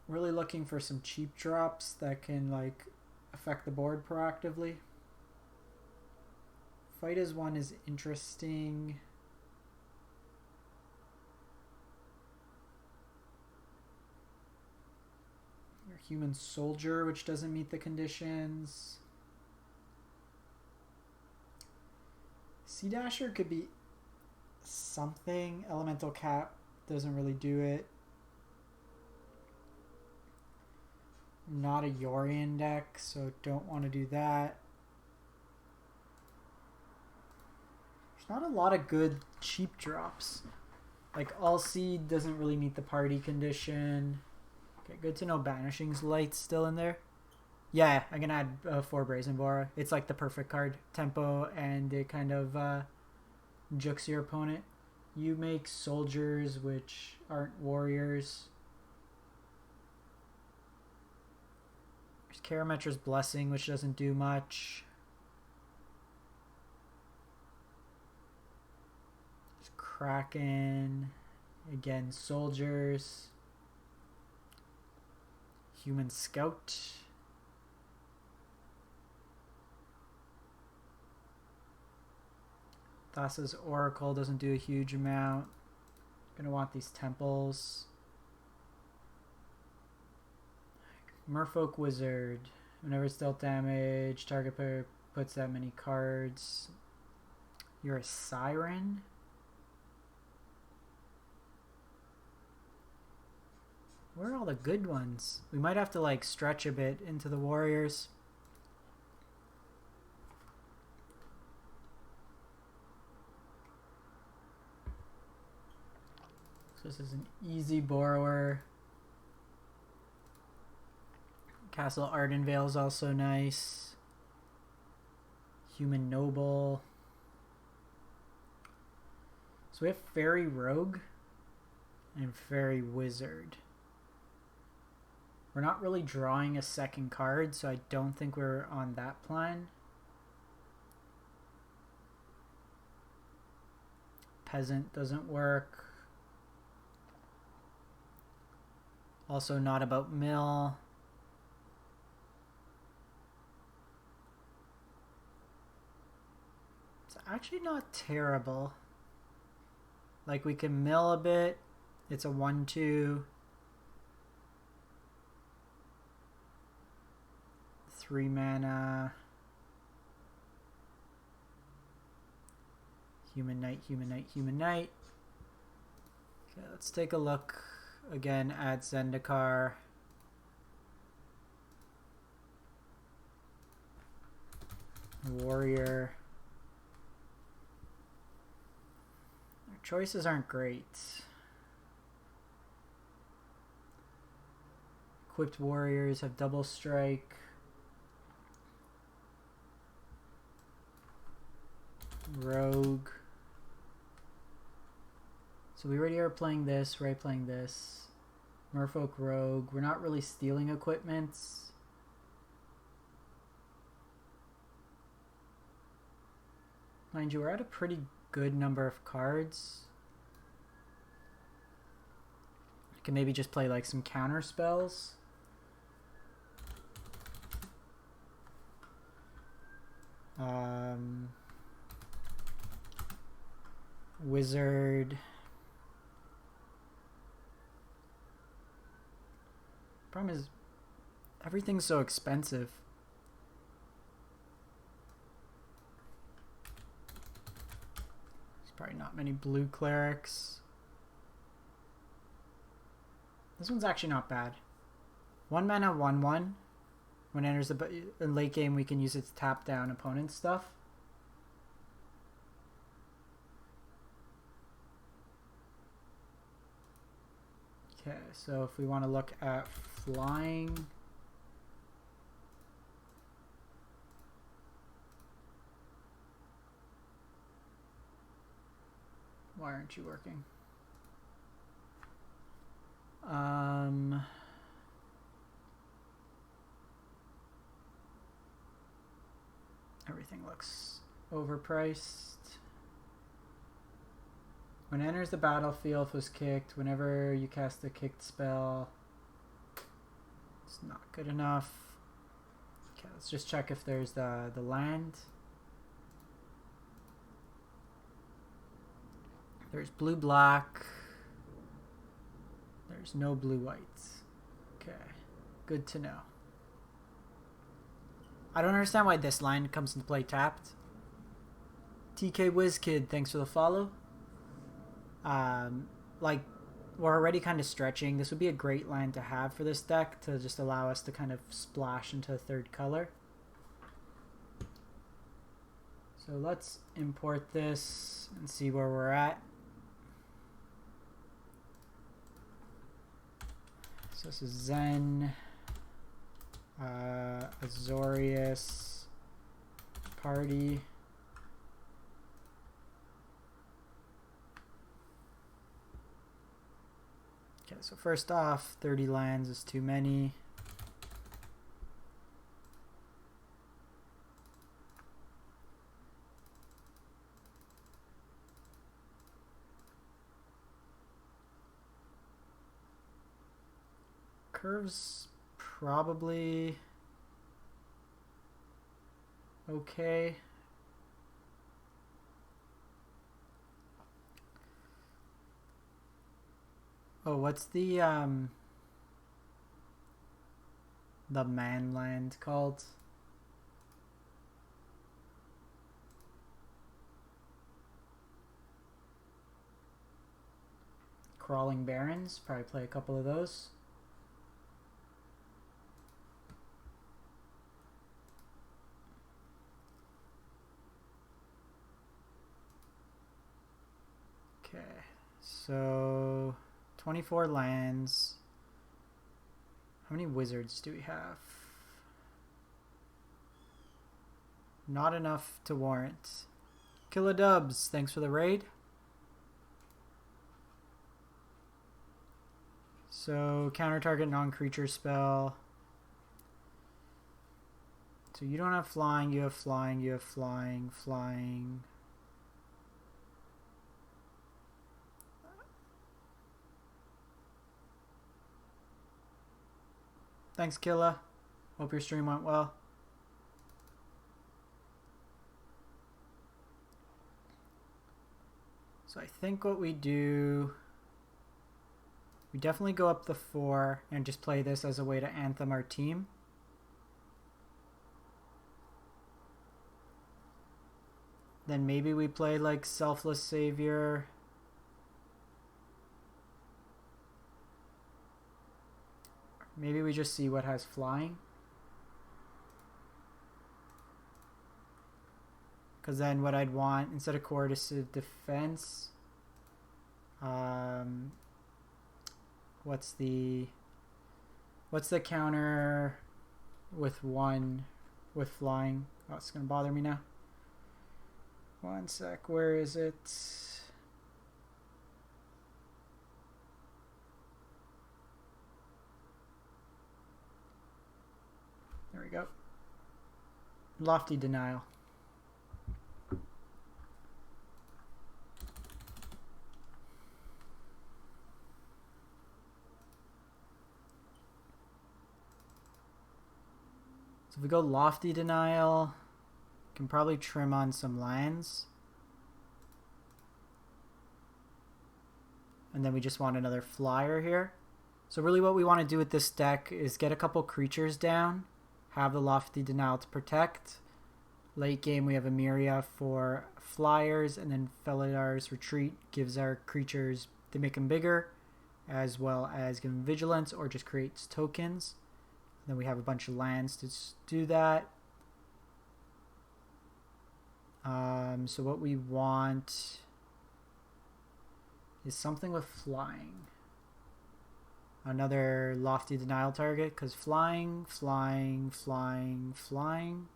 Really looking for some cheap drops that can like affect the board proactively. Fight as one is interesting. Your Human Soldier, which doesn't meet the conditions. Sea Dasher could be something. Elemental Cap doesn't really do it. Not a Yorion deck, so don't want to do that. Not a lot of good cheap drops. Like All Seed doesn't really meet the party condition. Okay, good to know Banishing's Light's still in there. Yeah, I can add 4 Brazen Borrower. It's like the perfect card. Tempo, and it kind of jukes your opponent. You make soldiers, which aren't warriors. There's Karametra's Blessing, which doesn't do much. Kraken, again, soldiers, Human Scout, Thassa's Oracle doesn't do a huge amount. Gonna want these temples. Merfolk Wizard, whenever it's dealt damage, target player puts that many cards. You're a Siren. Where are all the good ones? We might have to like stretch a bit into the warriors. So this is an easy borrower. Castle Ardenvale is also nice. Human Noble. So we have Fairy Rogue and Fairy Wizard. We're not really drawing a second card, so I don't think we're on that plan. Peasant doesn't work. Also not about mill. It's actually not terrible. Like, we can mill a bit. It's a 1/2. 3 mana. Human Knight, Human Knight, Human Knight. Okay, let's take a look again at Zendikar. Warrior. Our choices aren't great. Equipped warriors have double strike. Rogue. So we already are playing this, we're playing this. Merfolk Rogue. We're not really stealing equipments. Mind you, we're at a pretty good number of cards. I can maybe just play like some counter spells. Wizard. Problem is, everything's so expensive. There's probably not many blue clerics. This one's actually not bad. 1 mana, 1/1. When it enters the late game, we can use it to tap down opponent's stuff. Okay, so if we want to look at flying, why aren't you working? Everything looks overpriced. When it enters the battlefield, if it was kicked, whenever you cast a kicked spell, it's not good enough. Okay, let's just check if there's the land. There's blue-black. There's no blue-white. Okay, good to know. I don't understand why this line comes into play tapped. TK WizKid, thanks for the follow. Like, we're already kind of stretching. This would be a great line to have for this deck to just allow us to kind of splash into a third color. So let's import this and see where we're at. So this is Zen, Azorius Party. Okay, so first off, 30 lands is too many. Curve's probably okay. Oh, what's the man land called? Crawling Barrens. Probably play a couple of those. Okay, so 24 lands. How many wizards do we have? Not enough to warrant. Killa Dubs, thanks for the raid. So, counter target non-creature spell. So you don't have flying, you have flying, you have flying, flying. Thanks, Killa. Hope your stream went well. So I think what we do, we definitely go up the 4 and just play this as a way to anthem our team. Then maybe we play like Selfless Savior. Maybe we just see what has flying. Because then what I'd want, instead of coercive defense, what's the counter with 1 with flying? Oh, it's going to bother me now. One sec, where is it? There we go. Lofty Denial. So if we go Lofty Denial, can probably trim on some lands. And then we just want another flyer here. So really what we want to do with this deck is get a couple creatures down, have the Lofty Denial to protect. Late game we have Emiria for flyers, and then Felidar's Retreat gives our creatures, they make them bigger, as well as give them vigilance or just creates tokens. And then we have a bunch of lands to do that. So what we want is something with flying. Another Lofty Denial target, because flying, flying, flying, flying.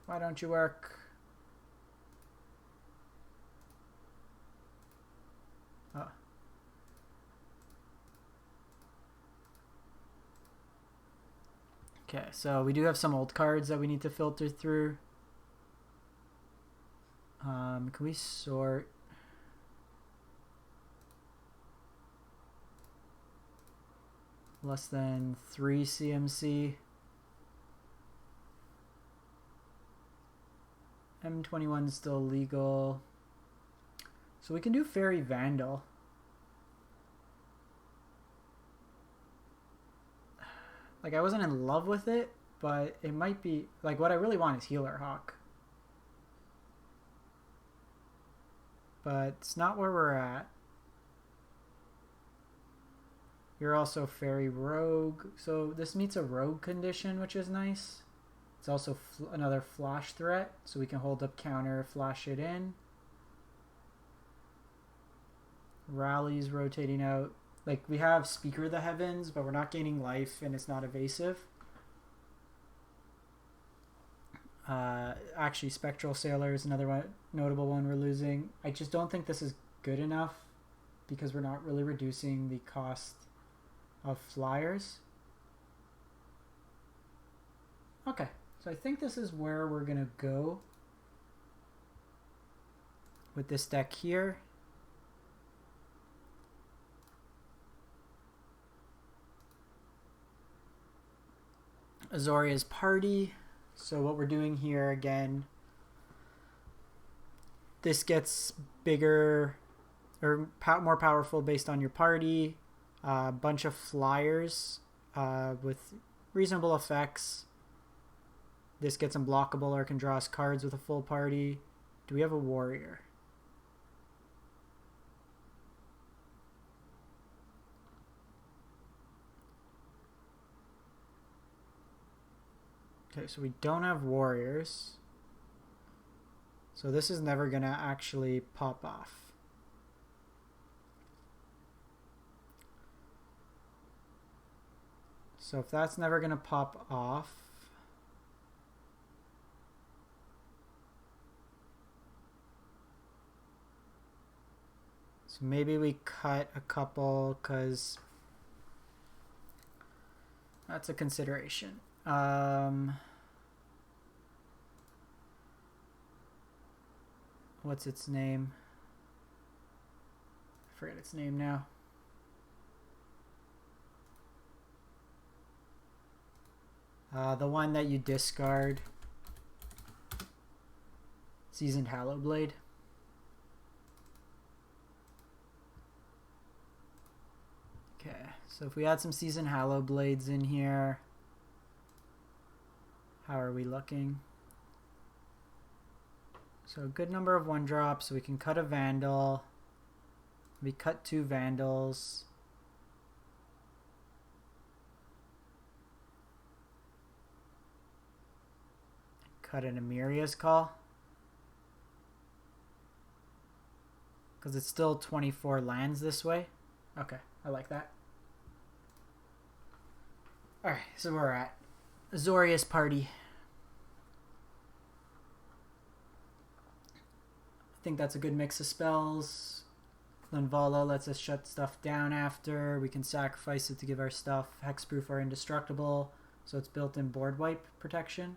Why don't you work? Oh. Okay, so we do have some old cards that we need to filter through. Can we sort? Less than 3 CMC. M21 is still legal. So we can do Fairy Vandal. Like, I wasn't in love with it, but it might be... Like, what I really want is Healer Hawk. But it's not where we're at. You're also Fairy Rogue. So this meets a Rogue condition, which is nice. It's also another flash threat, so we can hold up counter, flash it in. Rally's rotating out. Like, we have Speaker of the Heavens, but we're not gaining life, and it's not evasive. Actually, Spectral Sailor is another one, notable one we're losing. I just don't think this is good enough, because we're not really reducing the cost of flyers. Okay. So I think this is where we're going to go with this deck here. Azorius Party. So what we're doing here again, this gets bigger or more powerful based on your party. A bunch of flyers with reasonable effects. This gets unblockable or can draw us cards with a full party. Do we have a warrior? Okay, so we don't have warriors. So this is never going to actually pop off. So if that's never going to pop off, so maybe we cut a couple because that's a consideration. What's its name? I forget its name now. The one that you discard. Seasoned Hallowblade. Okay, so if we add some Seasoned Hallowblades in here, how are we looking? So a good number of 1-drops, so we can cut a Vandal. We cut 2 Vandals. Cut an Amiria's Call. Because it's still 24 lands this way. Okay, I like that. Alright, so we're at Azorius Party. I think that's a good mix of spells. Linvala lets us shut stuff down after. We can sacrifice it to give our stuff hexproof or indestructible. So it's built-in board wipe protection.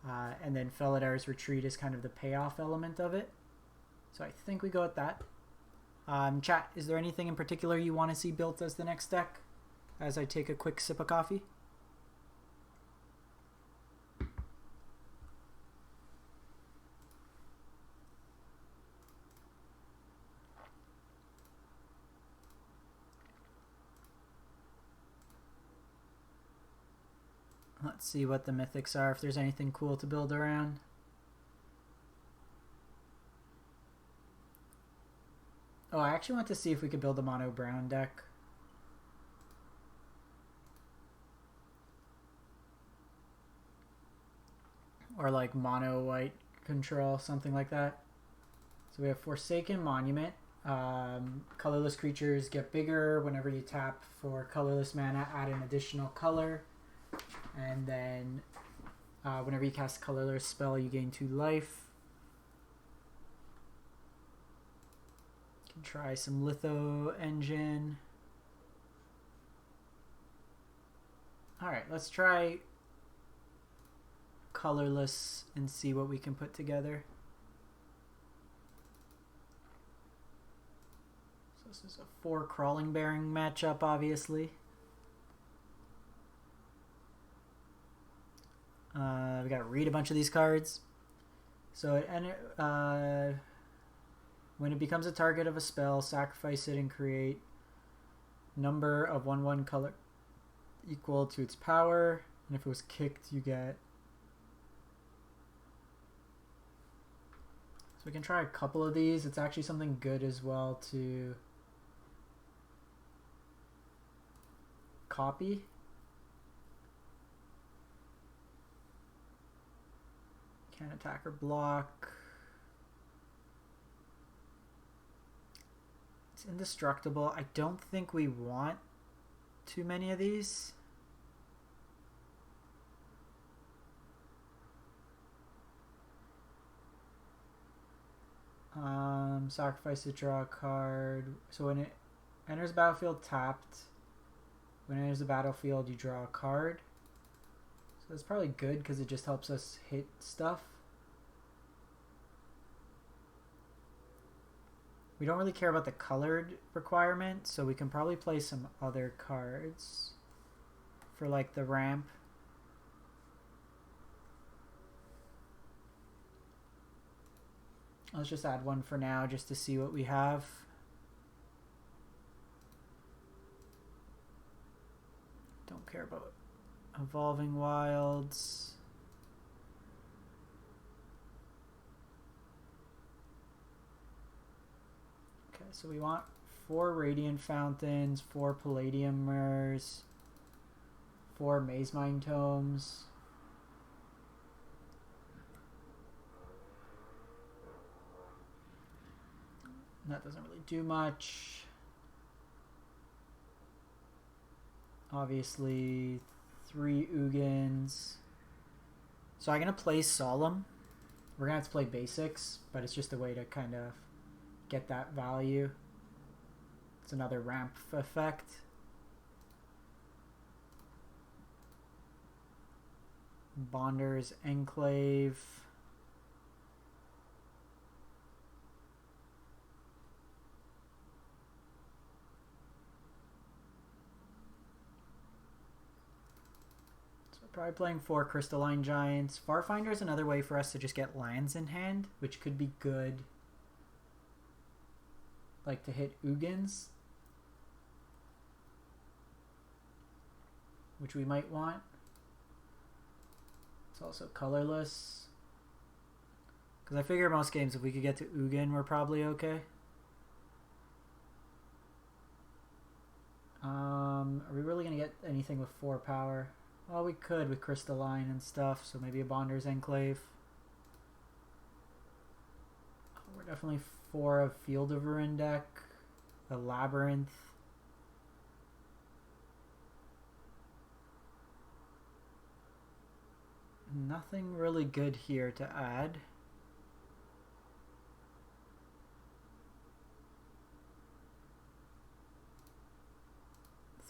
And then Feladar's Retreat is kind of the payoff element of it. So I think we go with that. Chat, is there anything in particular you want to see built as the next deck? As I take a quick sip of coffee. Let's see what the mythics are, if there's anything cool to build around. Oh, I actually want to see if we could build a mono brown deck. Or like mono white control, something like that. So we have Forsaken Monument. Colorless creatures get bigger whenever you tap for colorless mana, add an additional color. And then whenever you cast a colorless spell, you gain 2 life. You can try some Litho Engine. Alright, let's try colorless and see what we can put together. So this is a 4 Crawling Bearing matchup, obviously. We gotta read a bunch of these cards. So when it becomes a target of a spell, sacrifice it and create number of 1/1 color equal to its power. And if it was kicked, you get. So we can try a couple of these. It's actually something good as well to copy. Can't attack or block. It's indestructible. I don't think we want too many of these. Sacrifice to draw a card. So when it enters the battlefield tapped, when it enters the battlefield you draw a card. So that's probably good because it just helps us hit stuff. We don't really care about the colored requirement, so we can probably play some other cards for like the ramp. Let's just add one for now just to see what we have. Don't care about Evolving Wilds. Okay, so we want 4 Radiant Fountains, 4 Palladium Mirrors, 4 Maze Mind Tomes. That doesn't really do much. Obviously, 3 Ugins. So I'm going to play Solemn. We're going to have to play basics, but it's just a way to kind of get that value. It's another ramp effect. Bonder's Enclave. So we're probably playing 4 Crystalline Giants. Farfinder is another way for us to just get lands in hand, which could be good. Like to hit Ugins, which we might want. It's also colorless. Because I figure most games, if we could get to Ugin, we're probably okay. Are we really going to get anything with 4 power? Well, we could with Crystalline and stuff, so maybe a Bonder's Enclave. We're definitely 4 of Field of Ruin deck. A Labyrinth. Nothing really good here to add.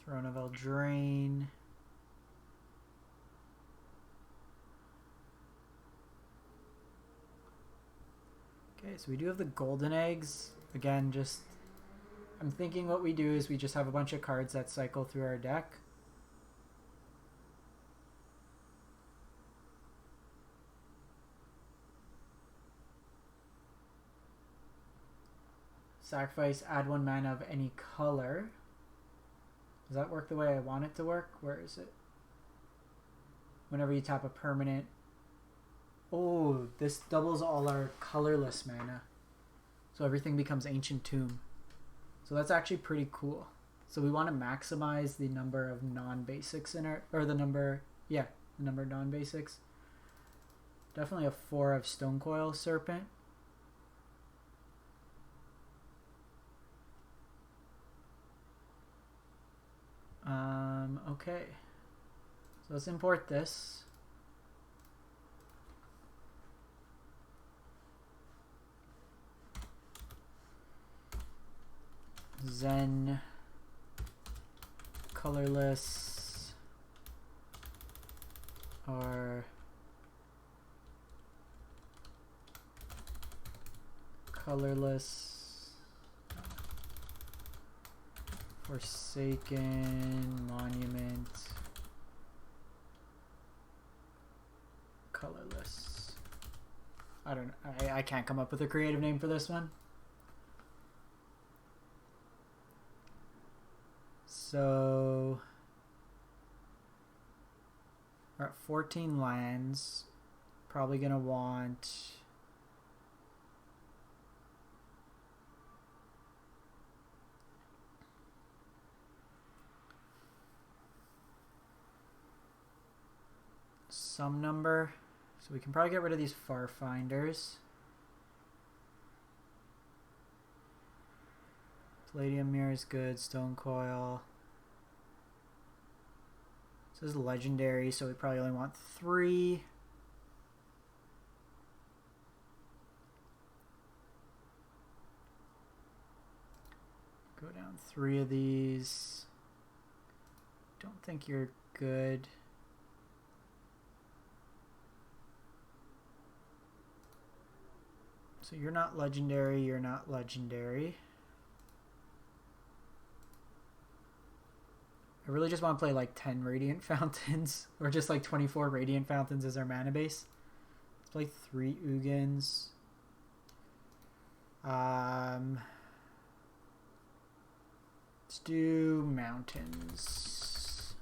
Throne of Eldraine. Okay, so we do have the golden eggs. Again, just I'm thinking what we do is we just have a bunch of cards that cycle through our deck. Sacrifice, add 1 mana of any color. Does that work the way I want it to work? Where is it? Whenever you tap a permanent. Oh, this doubles all our colorless mana. So everything becomes Ancient Tomb. So that's actually pretty cool. So we want to maximize the number of non-basics in our, or the number of non-basics. Definitely a 4 of Stonecoil Serpent. Okay. So let's import this. Zen colorless or colorless Forsaken Monument colorless. I don't know. I can't come up with a creative name for this one. So we're at 14 lands. Probably gonna want some number. So we can probably get rid of these Farfinders. Palladium Mirror is good. Stonecoil. This is legendary, so we probably only want 3. Go down 3 of these. Don't think you're good. So you're not legendary, you're not legendary. I really just want to play like 10 Radiant Fountains, or just like 24 Radiant Fountains as our mana base. Let's play 3 Ugins. Let's do Mountains.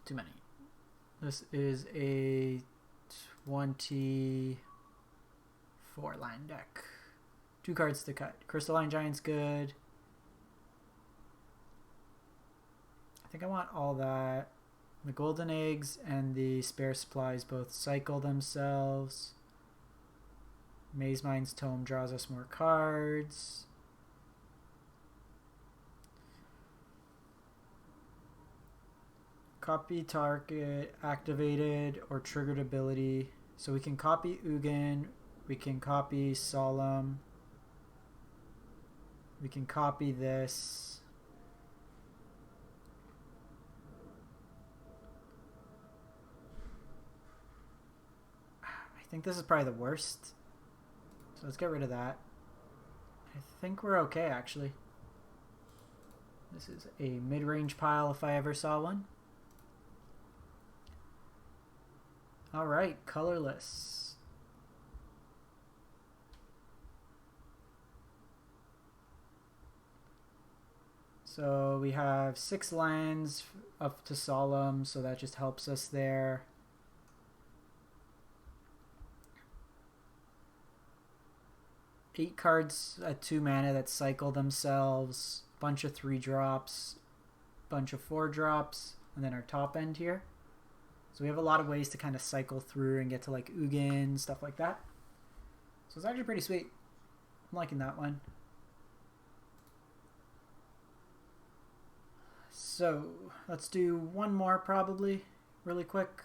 Too many. This is a 24 line deck. 2 cards to cut. Crystalline Giant's good. I think I want all that. The golden eggs and the spare supplies both cycle themselves. Maze Mind's Tome draws us more cards. Copy target activated or triggered ability. So we can copy Ugin, we can copy Solemn, we can copy this. I think this is probably the worst. So let's get rid of that. I think we're okay, actually. This is a mid-range pile if I ever saw one. Alright, colorless. So we have 6 lands up to Solemn, so that just helps us there. Eight cards at 2 mana that cycle themselves, bunch of 3 drops, bunch of 4 drops, and then our top end here. So we have a lot of ways to kind of cycle through and get to like Ugin, stuff like that. So it's actually pretty sweet. I'm liking that one. So let's do one more probably, really quick.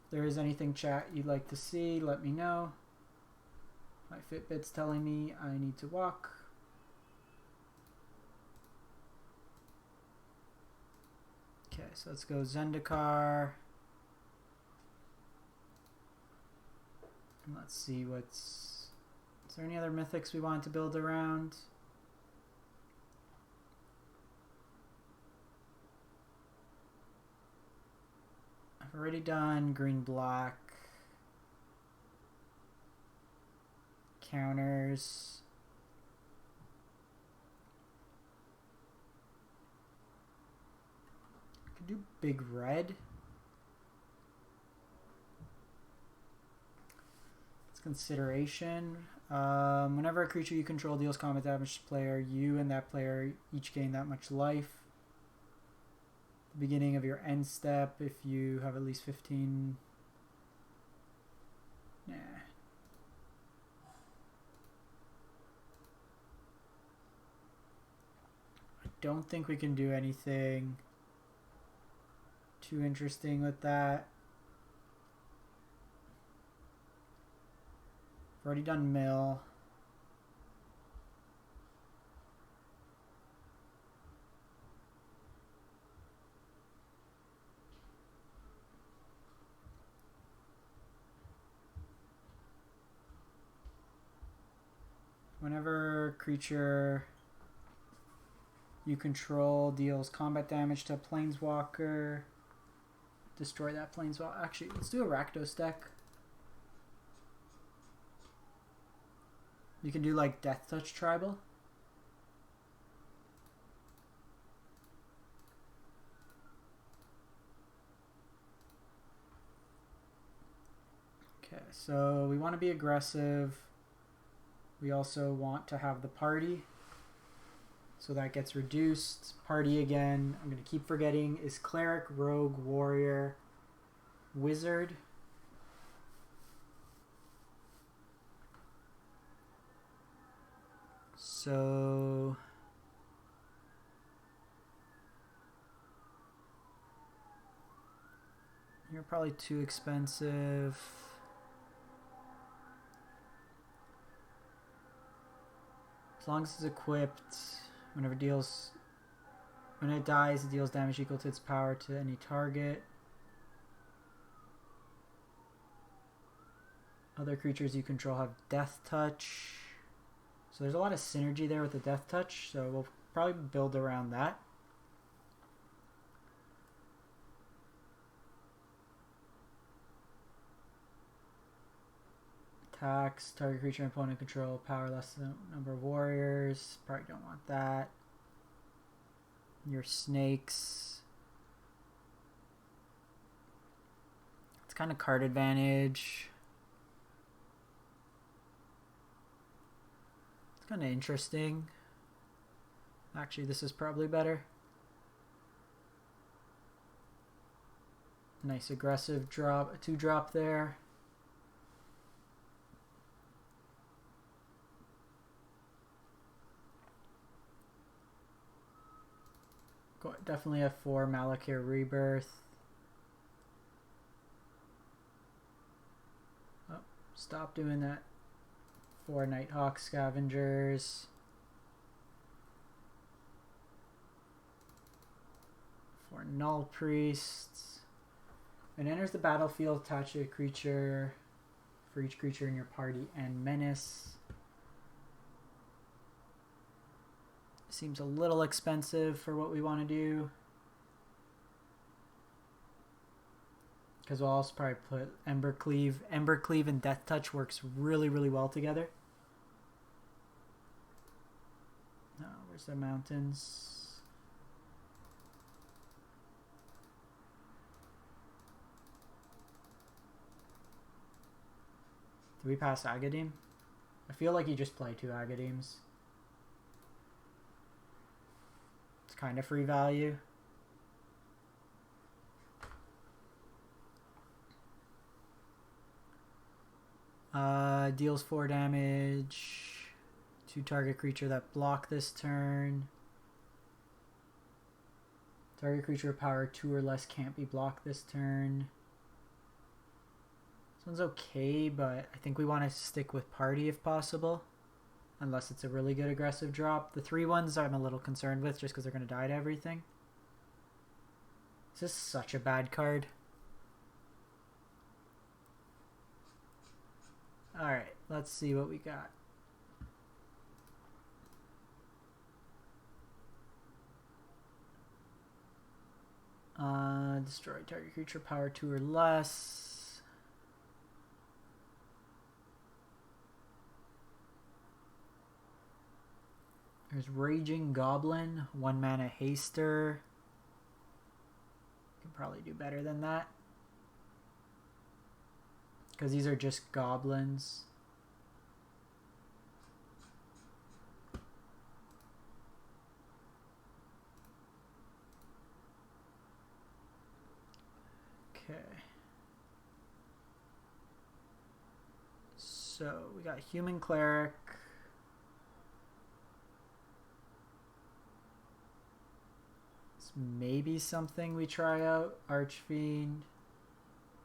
If there is anything chat you'd like to see, let me know. My Fitbit's telling me I need to walk. Okay, so let's go Zendikar. And let's see what's... Is there any other mythics we want to build around? I've already done green-black. Counters. Do big red. It's consideration. Whenever a creature you control deals combat damage to player, you and that player each gain that much life. The beginning of your end step, if you have at least 15. Nah. I don't think we can do anything too interesting with that. I've already done mill. Whenever creature you control deals combat damage to a planeswalker, destroy that planeswalker. Actually, let's do a Rakdos deck. You can do like Deathtouch Tribal. Okay, so we want to be aggressive. We also want to have the party. So that gets reduced. Party again, I'm going to keep forgetting, is Cleric, Rogue, Warrior, Wizard. So you're probably too expensive. As long as it's equipped, when it dies, it deals damage equal to its power to any target. Other creatures you control have Deathtouch. So there's a lot of synergy there with the Deathtouch, so we'll probably build around that. Attacks, target creature and opponent control, power less than number of warriors. Probably don't want that. Your snakes. It's kind of card advantage. It's kind of interesting. Actually, this is probably better. Nice aggressive drop, 2-drop there. Definitely have 4 Malakir Rebirth. Oh, stop doing that. 4 Nighthawk Scavengers. 4 Null Priests. When it enters the battlefield, attach a creature for each creature in your party and menace. Seems a little expensive for what we want to do. Because we'll also probably put Embercleave. Embercleave and Deathtouch works really, really well together. Oh, where's the mountains? Do we pass Agadim? I feel like you just play 2 Agadims. It's kind of free value. Deals 4 damage to target creature that block this turn. Target creature of power 2 or less can't be blocked this turn. This one's okay, but I think we want to stick with party if possible. Unless it's a really good aggressive drop. The 3 ones I'm a little concerned with just because they're going to die to everything. This is such a bad card. Alright, let's see what we got. Destroy target creature power 2 or less. There's Raging Goblin, 1 mana haster. Can probably do better than that. Because these are just goblins. Okay. So we got Human Cleric. It's maybe something we try out. Archfiend.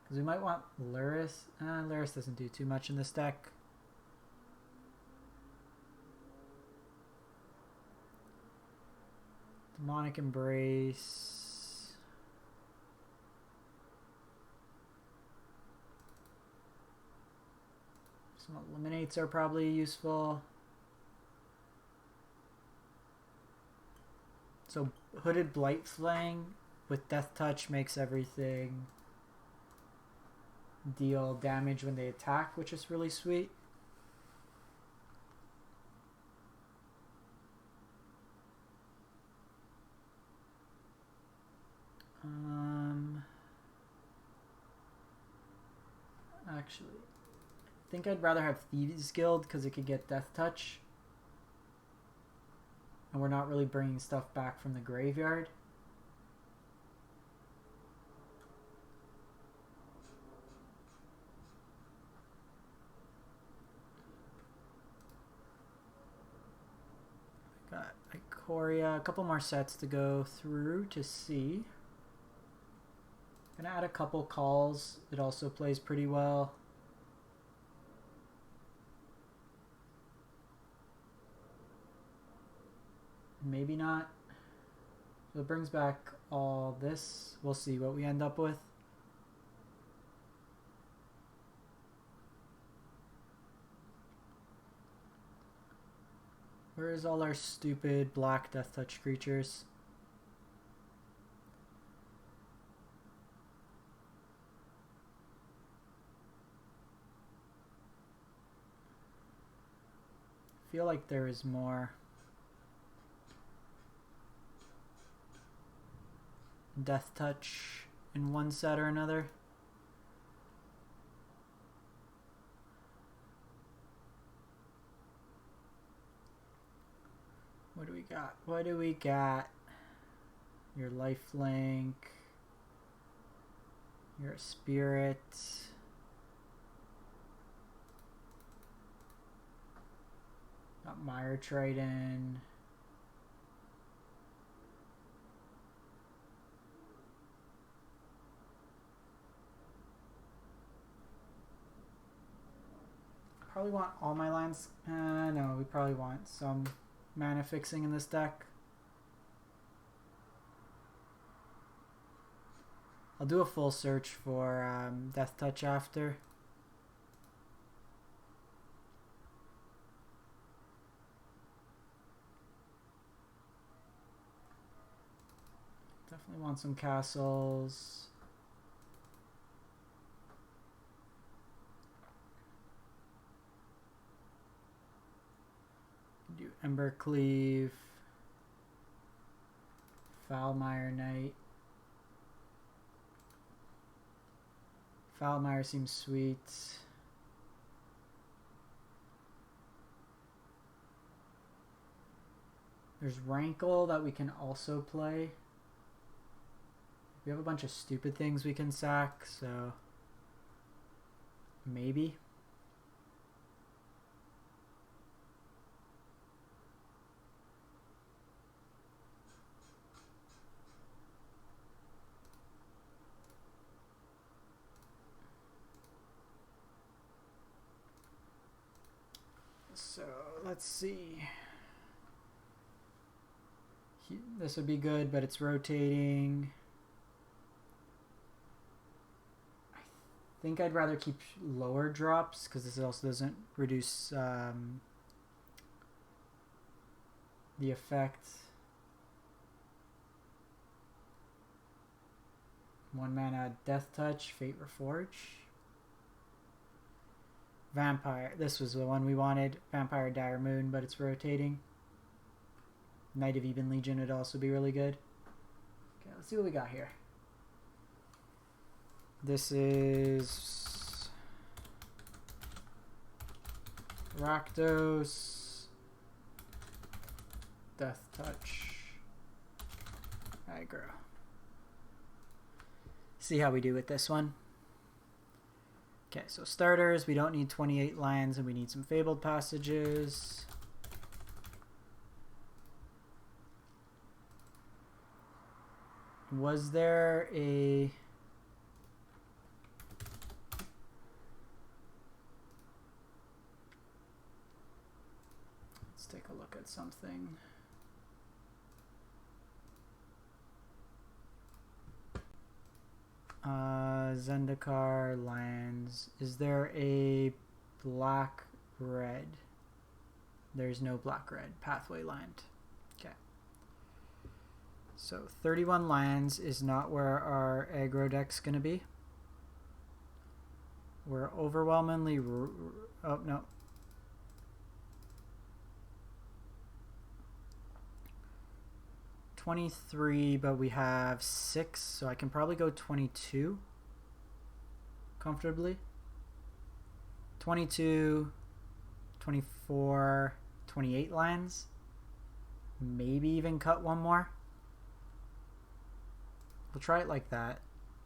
Because we might want Luris. Luris doesn't do too much in this deck. Demonic Embrace. Some Eliminates are probably useful. So Hooded Blightfang with Deathtouch makes everything deal damage when they attack, which is really sweet. Actually, I think I'd rather have Thieves Guild because it could get Deathtouch. And we're not really bringing stuff back from the graveyard. Got Ikoria, a couple more sets to go through to see. Gonna add a couple calls. It also plays pretty well. Maybe not. So it brings back all this. We'll see what we end up with. Where's all our stupid black Deathtouch creatures? I feel like there is more. Deathtouch in one set or another. What do we got? What do we got? Your lifelink. You're a spirit. Got Mire Triton. Probably want all my lands. No, we probably want some mana fixing in this deck. I'll do a full search for Deathtouch after. Definitely want some castles. Do Embercleave, Foulmire Knight. Foulmire seems sweet. There's Rankle that we can also play. We have a bunch of stupid things we can sack, so maybe. So let's see. This would be good, but it's rotating. I think I'd rather keep lower drops because this also doesn't reduce the effect. 1 mana Deathtouch, Fate Reforge. Vampire. This was the one we wanted. Vampire Dire Moon, but it's rotating. Knight of Eben Legion would also be really good. Okay, let's see what we got here. This is Rakdos Deathtouch Aggro. See how we do with this one. Okay, so starters, we don't need 28 lands and we need some Fabled Passages. Was there a... Let's take a look at something. Zendikar lands. Is there a black-red? There's no black-red. Pathway land. Okay. So 31 lands is not where our aggro deck's going to be. We're overwhelmingly... Oh, no. $23, but we have 6, so I can probably go 22 comfortably. 22, 24, 28 lands. Maybe even cut one more. We'll try it like that.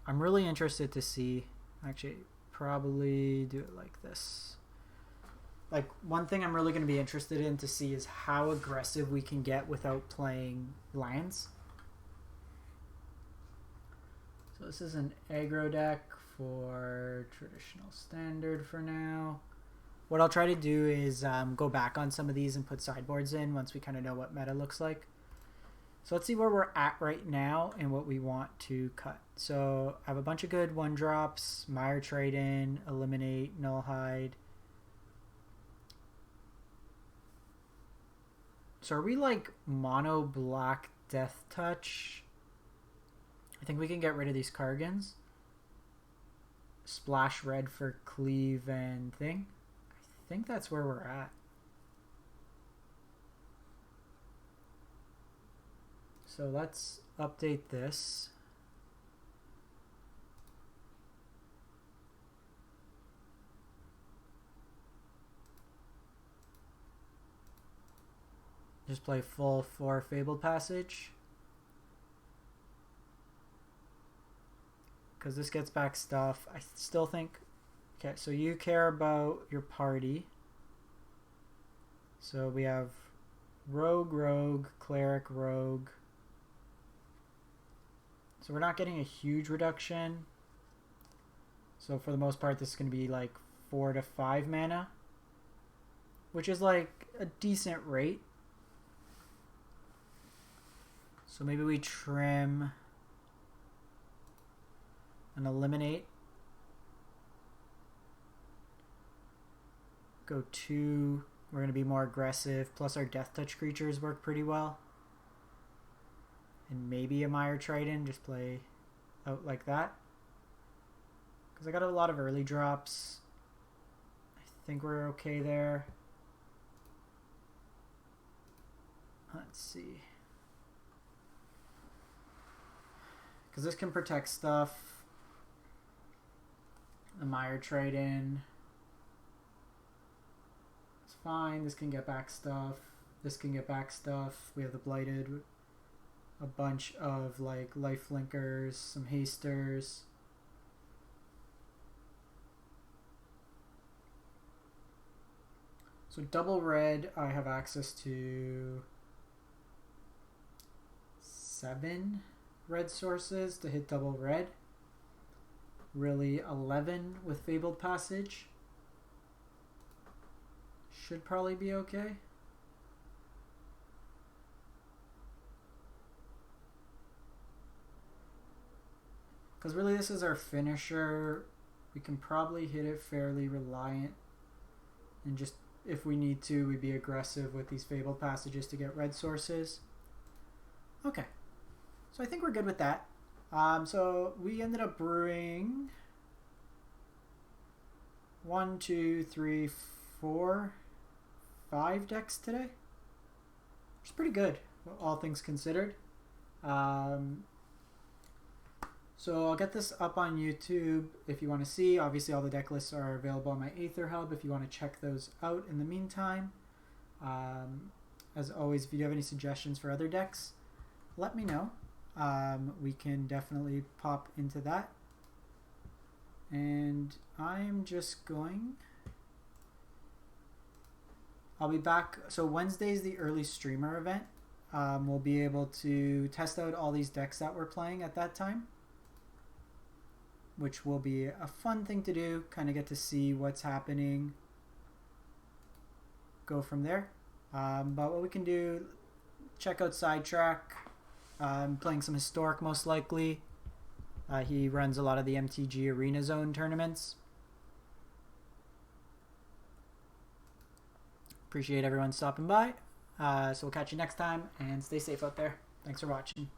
I'm really interested to see. Actually, probably do it like this. Like, one thing I'm really going to be interested in to see is how aggressive we can get without playing lands. So this is an aggro deck for traditional standard for now. What I'll try to do is go back on some of these and put sideboards in once we kind of know what meta looks like. So let's see where we're at right now and what we want to cut. So I have a bunch of good 1-drops, Mire Triton, Eliminate, Nullhide. So are we like mono black Deathtouch? I think we can get rid of these Kargans. Splash red for cleave and thing. I think that's where we're at. So let's update this. Just play full for Fabled Passage. Because this gets back stuff. I still think... Okay, so you care about your party. So we have Rogue, Rogue, Cleric, Rogue. So we're not getting a huge reduction. So for the most part, this is going to be like 4 to 5 mana. Which is like a decent rate. So maybe we trim and eliminate. Go 2. We're going to be more aggressive. Plus our Deathtouch creatures work pretty well. And maybe a Mire Triton. Just play out like that. Because I got a lot of early drops. I think we're okay there. Let's see. Because this can protect stuff. The Mire Triton. It's fine. This can get back stuff. This can get back stuff. We have the Blighted. A bunch of like life linkers. Some hasters. So double red, I have access to 7 red sources to hit double red. Really 11 with Fabled Passage. Should probably be okay. Because really this is our finisher. We can probably hit it fairly reliant. And just, if we need to, we'd be aggressive with these Fabled Passages to get red sources. Okay. So I think we're good with that. So we ended up brewing 1, 2, 3, 4, 5 decks today. Which is pretty good, all things considered. So I'll get this up on YouTube if you want to see. Obviously all the deck lists are available on my Aether Hub if you want to check those out in the meantime. As always, if you have any suggestions for other decks, let me know. We can definitely pop into that. And I'm just going... I'll be back. So Wednesday's the early streamer event. We'll be able to test out all these decks that we're playing at that time, which will be a fun thing to do. Kind of get to see what's happening. Go from there. But what we can do, check out Sidetrack. Playing some Historic most likely. He runs a lot of the MTG Arena Zone tournaments. Appreciate everyone stopping by. So we'll catch you next time, and stay safe out there. Thanks for watching.